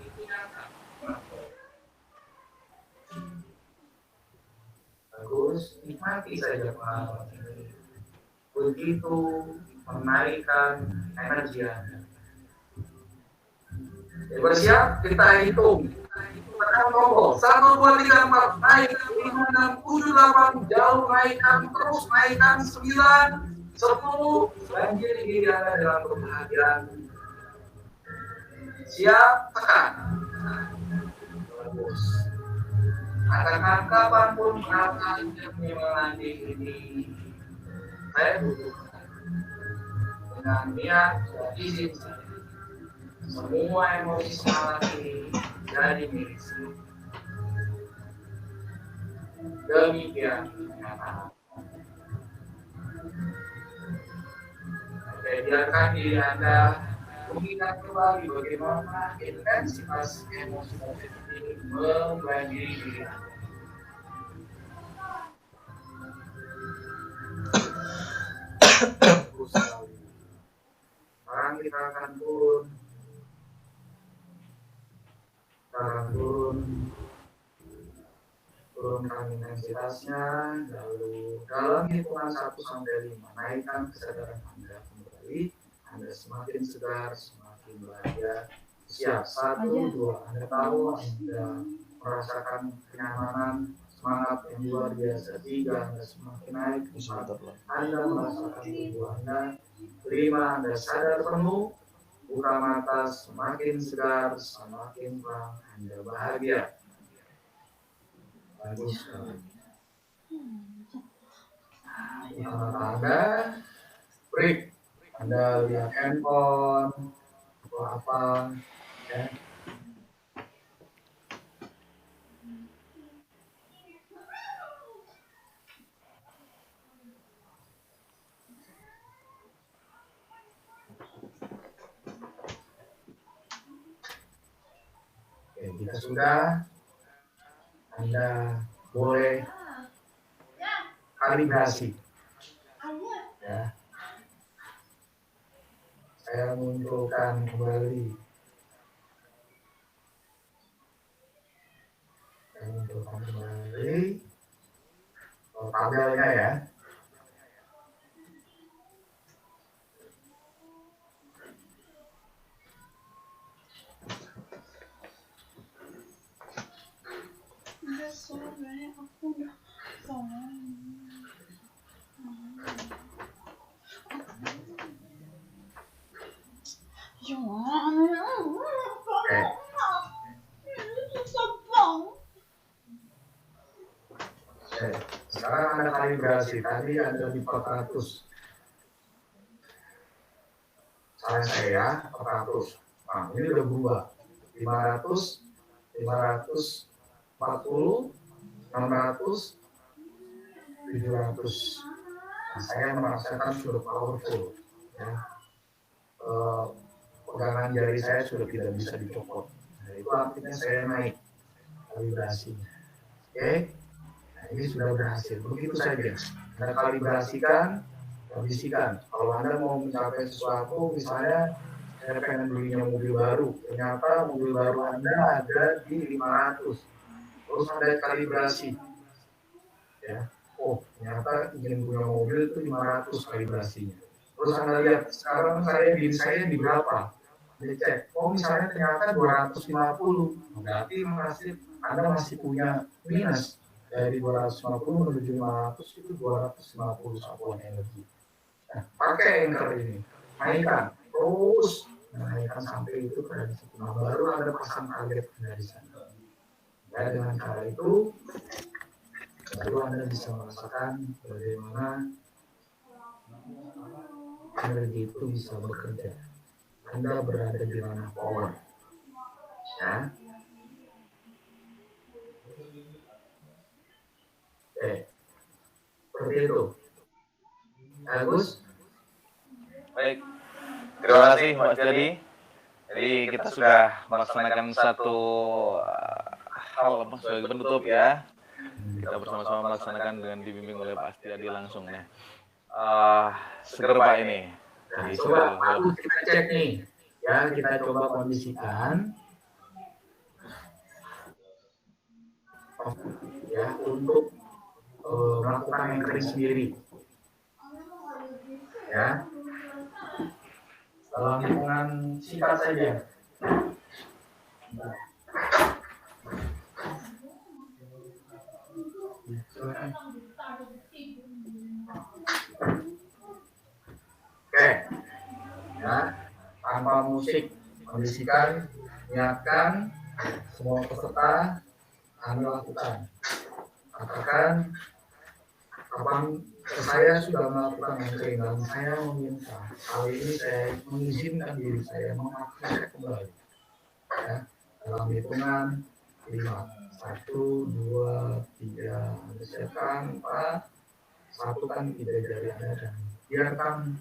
Bagus, nikmati saja pengalaman ini. Begitu menaikkan energi Anda. Bersiap, kita hitung. Tekan tombol 1, 2, 3, 4, naik 5, 6, 7, 8, jauh naikkan terus, naikkan 9, 10, banjir diri Anda dalam kebahagiaan. Siap, tekan. Bagus. Katakan kapanpun kata yang menyemangati ini, saya butuhkan. Dengan niat dan izin saya. Semua emosi semangat ini jadi milik saya. Demikian kenyataan. Oke, biarkan diri Anda mengingat kembali bagaimana intensitas emosi positif ini membanjiri diri Anda. Sekarang kita akan turunkan intensitasnya, lalu dalam hitungan 1-5 naikkan kesadaran Anda kembali. Anda semakin segar, semakin bahagia. Siap, 1, 2, Anda tahu Anda merasakan kenyamanan, semangat yang luar biasa. 3, Anda semakin naik. 4, Anda merasakan tubuh Anda. 5, Anda sadar penuh. Buka mata, semakin segar, semakin terang, Anda bahagia. Bagus sekali. Buka mata Anda, break. Anda lihat handphone, atau apa, ya. Oke, jika sudah, Anda boleh kalibrasi. Ya. Saya munculkan kembali Saya munculkan kembali tabelnya ya. Udah sore, aku udah Oke. Oke. Sekarang Anda kalibrasi. Tadi ada di 400. Salah saya 400. Nah, ini udah berubah. 500, 540, 600, 700. Nah, saya merasakan sudah powerful. Ya. Pegangan jari saya sudah tidak bisa dicopot. Nah, itu artinya saya naik kalibrasinya. Oke, nah, ini sudah berhasil. Begitu saja. Anda kalibrasikan, kondisikan. Kalau Anda mau mencapai sesuatu, misalnya saya pengen belinya mobil baru, ternyata mobil baru Anda ada di 500. Terus Anda kalibrasi. Ya. Oh, ternyata ingin punya mobil itu 500 kalibrasinya. Terus Anda lihat, sekarang diri saya di berapa? Dicek, oh misalnya ternyata 250, berarti Anda masih punya minus dari 250 menuju 500 itu 250 satuan energi. Nah, pakai anchor ini, naikkan, terus naikkan sampai itu pada di situ. Nah, baru Anda pasang target dari sana. Ya, dengan cara itu, baru Anda bisa merasakan bagaimana energi itu bisa bekerja. Anda berada di ranah power. Ya. Seperti itu. Bagus. Baik. Terima kasih Mas Jadi. Jadi kita sudah melaksanakan satu hal sebagai penutup ya. Kita bersama-sama melaksanakan dengan dibimbing oleh Pak Astiadi langsung ya. Seger Pak ini. Nah, coba lalu kita cek nih. Ya, kita coba kondisikan. Ya, untuk melakukan anchoring sendiri. Ya. Dalam hitungan singkat saja. Oke, ya, tanpa musik, kondisikan, niatkan, semua peserta Anda lakukan. Katakan, saya sudah melakukan anchoring dan saya meminta kali ini saya mengizinkan diri saya mengaktifkan kembali. Ya, dalam hitungan 5, 1, 2, 3, Anda siapkan 4, satukan 3 jari Anda dan biarkan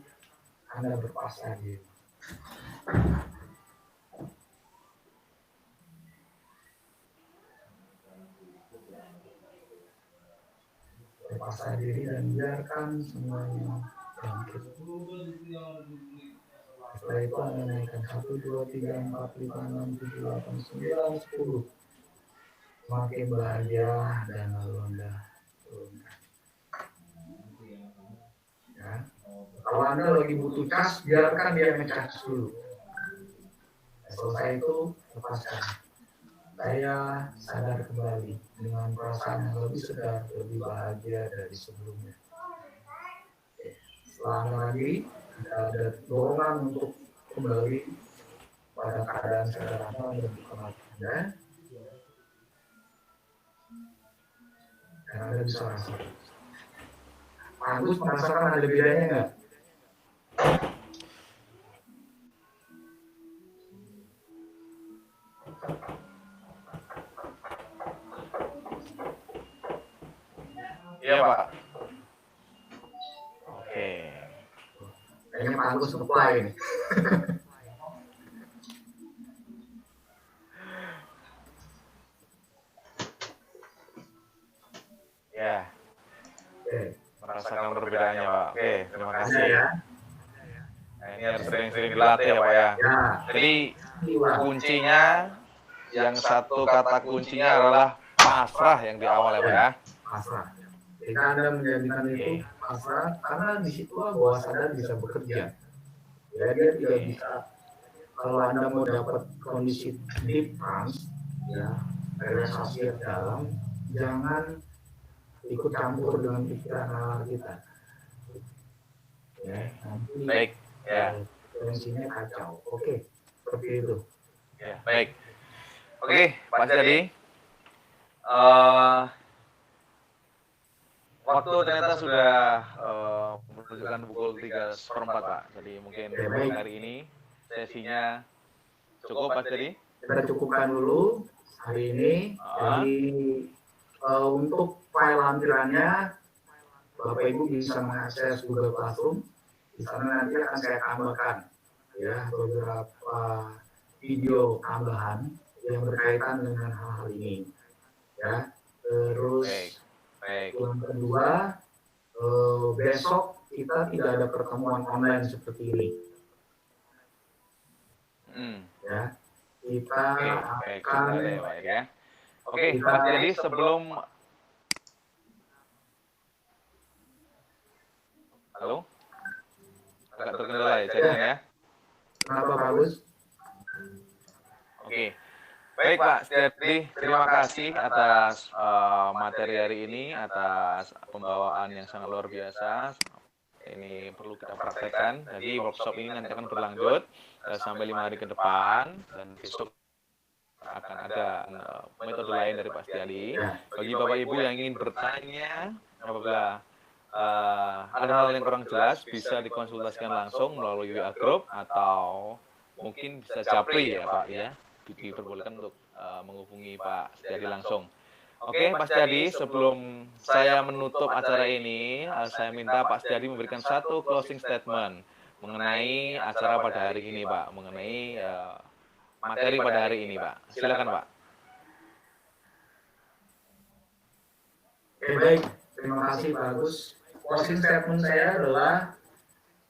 Anda berpasrah diri. Berpasrah diri dan biarkan semuanya bangkit. Setelah itu Anda naikkan 1, 2, 3, 4, 5, 6, 7, 8, 9, 10. Semakin bahagia dan lalu Anda turunkan. Ya. Kalau Anda lagi butuh cas, biarkan dia ngecas dulu. Selesai itu, lepaskan. Saya sadar kembali dengan perasaan yang lebih segar, lebih bahagia dari sebelumnya. Setelah lagi, ada dorongan untuk kembali pada keadaan sederhana dan bukan Anda. Dan Anda bisa rasakan. Pak Agus merasakan ada bedanya nggak? Iya Pak. Oke. Kayaknya Pak Agus supply ini. Ya. Oke. Merasakan perbedaannya Pak. Oke, terima kasih. Ya. Nah, ini harus sering-sering dilatih ya Pak ya. Ya. Jadi kuncinya, yang satu kata kuncinya adalah pasrah yang di awal ya Pak ya. pasrah. Jika Anda menjadikan itu pasrah, karena di situ bawah sadar bisa bekerja. Ya, dia tidak bisa. Kalau Anda mau dapat kondisi deep trance, ya, relaksasi yang dalam, jangan ikut campur dengan pikiran nalar kita. Ya, nanti Baik, ya. frekuensinya kacau. Oke, seperti itu. Ya, baik. Oke, Pak Setiadi. Waktu ternyata sudah menunjukkan pukul 3:04 Pak. Jadi mungkin hari ini sesinya cukup Pak Setiadi. Kita cukupkan dulu hari ini. Jadi untuk file lampirannya Bapak Ibu bisa mengakses Google Classroom. Di sana nanti akan saya tambahkan ya beberapa video tambahan yang berkaitan dengan hal-hal ini. Ya, terus yang kedua, besok kita tidak ada pertemuan online seperti ini. Ya, kita akan Oke, jadi sebelum halo, agak terkendala ya jaringan ya. Kenapa bagus? Oke. Baik Pak Setiadi, terima kasih atas materi hari ini, atas pembawaan yang sangat luar biasa. Ini perlu kita praktekkan. Jadi workshop ini nanti akan berlanjut sampai 5 hari ke depan, dan besok akan ada metode lain dari Pak Setiadi. Bagi Bapak Ibu yang ingin bertanya, apabila ada hal yang kurang jelas, bisa dikonsultasikan langsung melalui WA Group atau mungkin bisa japri ya Pak ya. Diperbolehkan untuk menghubungi Pak Setiadi langsung. Oke Pak Setiadi, sebelum saya menutup acara ini, saya minta Pak Setiadi memberikan satu closing statement mengenai acara pada hari ini Pak, mengenai materi pada hari ini Pak. Silakan Pak. Oke, baik, terima kasih Pak Agus. Closing statement saya adalah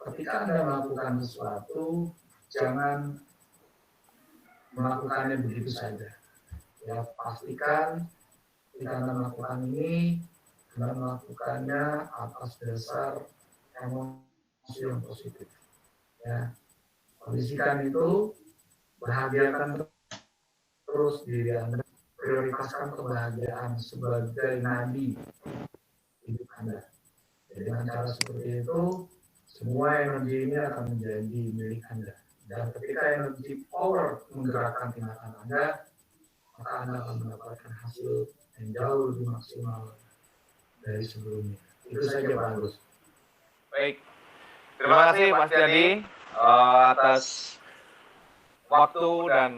ketika Anda melakukan sesuatu, jangan melakukannya begitu saja. Ya, pastikan ketika Anda melakukan ini, Anda melakukannya atas dasar emosi yang positif. Ya, kondisikan itu, bahagiakan terus diri Anda, prioritaskan kebahagiaan sebagai nadi hidup Anda. Jadi dengan cara seperti itu, semua energi ini akan menjadi milik Anda. Dan ketika energi power menggerakkan tindakan Anda, maka Anda akan mendapatkan hasil yang jauh lebih maksimal dari sebelumnya. Itu saja Pak Agus. Baik, terima kasih Pak Setiadi atas waktu dan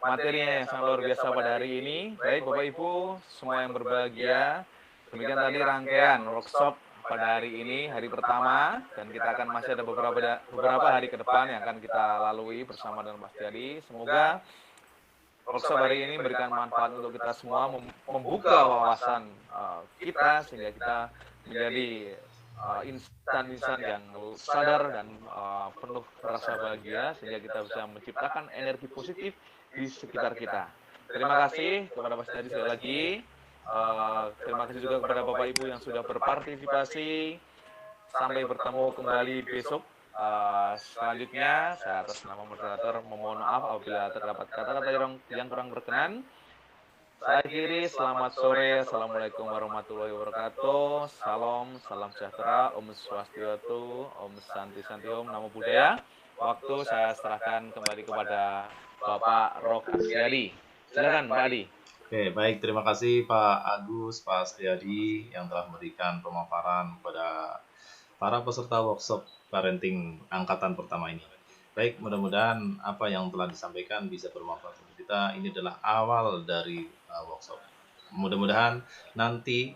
materinya yang sangat luar biasa pada hari ini. Baik Bapak Ibu, semua yang berbahagia, demikian tadi rangkaian workshop pada hari ini, hari pertama, dan kita akan masih ada beberapa hari ke depan yang akan kita lalui bersama dengan Pak Setiadi. Semoga workshop hari ini memberikan manfaat untuk kita semua, membuka wawasan kita sehingga kita menjadi insan-insan yang sadar dan penuh rasa bahagia, sehingga kita bisa menciptakan energi positif di sekitar kita. Terima kasih kepada Pak Setiadi sekali lagi. Terima kasih juga kepada Bapak Ibu yang sudah berpartisipasi. Sampai bertemu kembali besok. Selanjutnya, saya atas nama moderator memohon maaf apabila terdapat kata-kata yang kurang berkenan. Saya akhiri, selamat sore. Assalamualaikum warahmatullahi wabarakatuh. Salam sejahtera, Om Swastiastu, Om Santi Santi Om, Namo Buddhaya. Waktu saya serahkan kembali kepada Bapak Rok Setiadi. Silakan Pak Adi. Oke, baik. Terima kasih Pak Agus, Pak Setiadi yang telah memberikan pemaparan kepada para peserta workshop parenting angkatan pertama ini. Baik, mudah-mudahan apa yang telah disampaikan bisa bermanfaat untuk kita. Ini adalah awal dari workshop. Mudah-mudahan nanti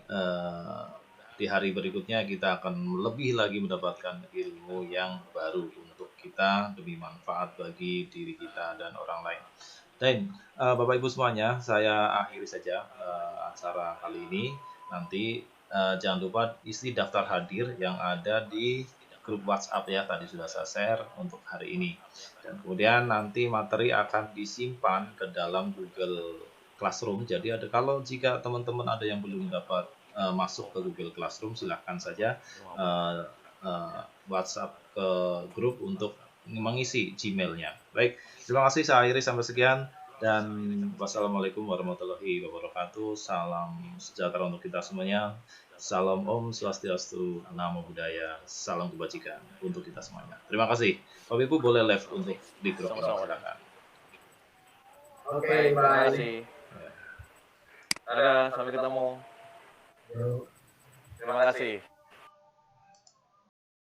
di hari berikutnya kita akan lebih lagi mendapatkan ilmu yang baru untuk kita demi manfaat bagi diri kita dan orang lain. Dan Bapak Ibu semuanya, saya akhiri saja acara kali ini. Nanti jangan lupa isi daftar hadir yang ada di grup WhatsApp ya, tadi sudah saya share untuk hari ini. Dan kemudian nanti materi akan disimpan ke dalam Google Classroom. Jadi kalau jika teman-teman ada yang belum dapat masuk ke Google Classroom, silahkan saja WhatsApp ke grup untuk mengisi Gmail-nya. Baik, terima kasih, saya akhiri sampai sekian, dan wassalamualaikum warahmatullahi wabarakatuh. Salam sejahtera untuk kita semuanya. Salam Om Swastiastu, Namo Buddhaya, salam kebajikan untuk kita semuanya. Terima kasih. Bapak Ibu boleh live untuk di grup ini, Sama-sama. silakan. Oke, Terima bye. kasih. Dadah, sampai ketemu. Yuk. Terima kasih.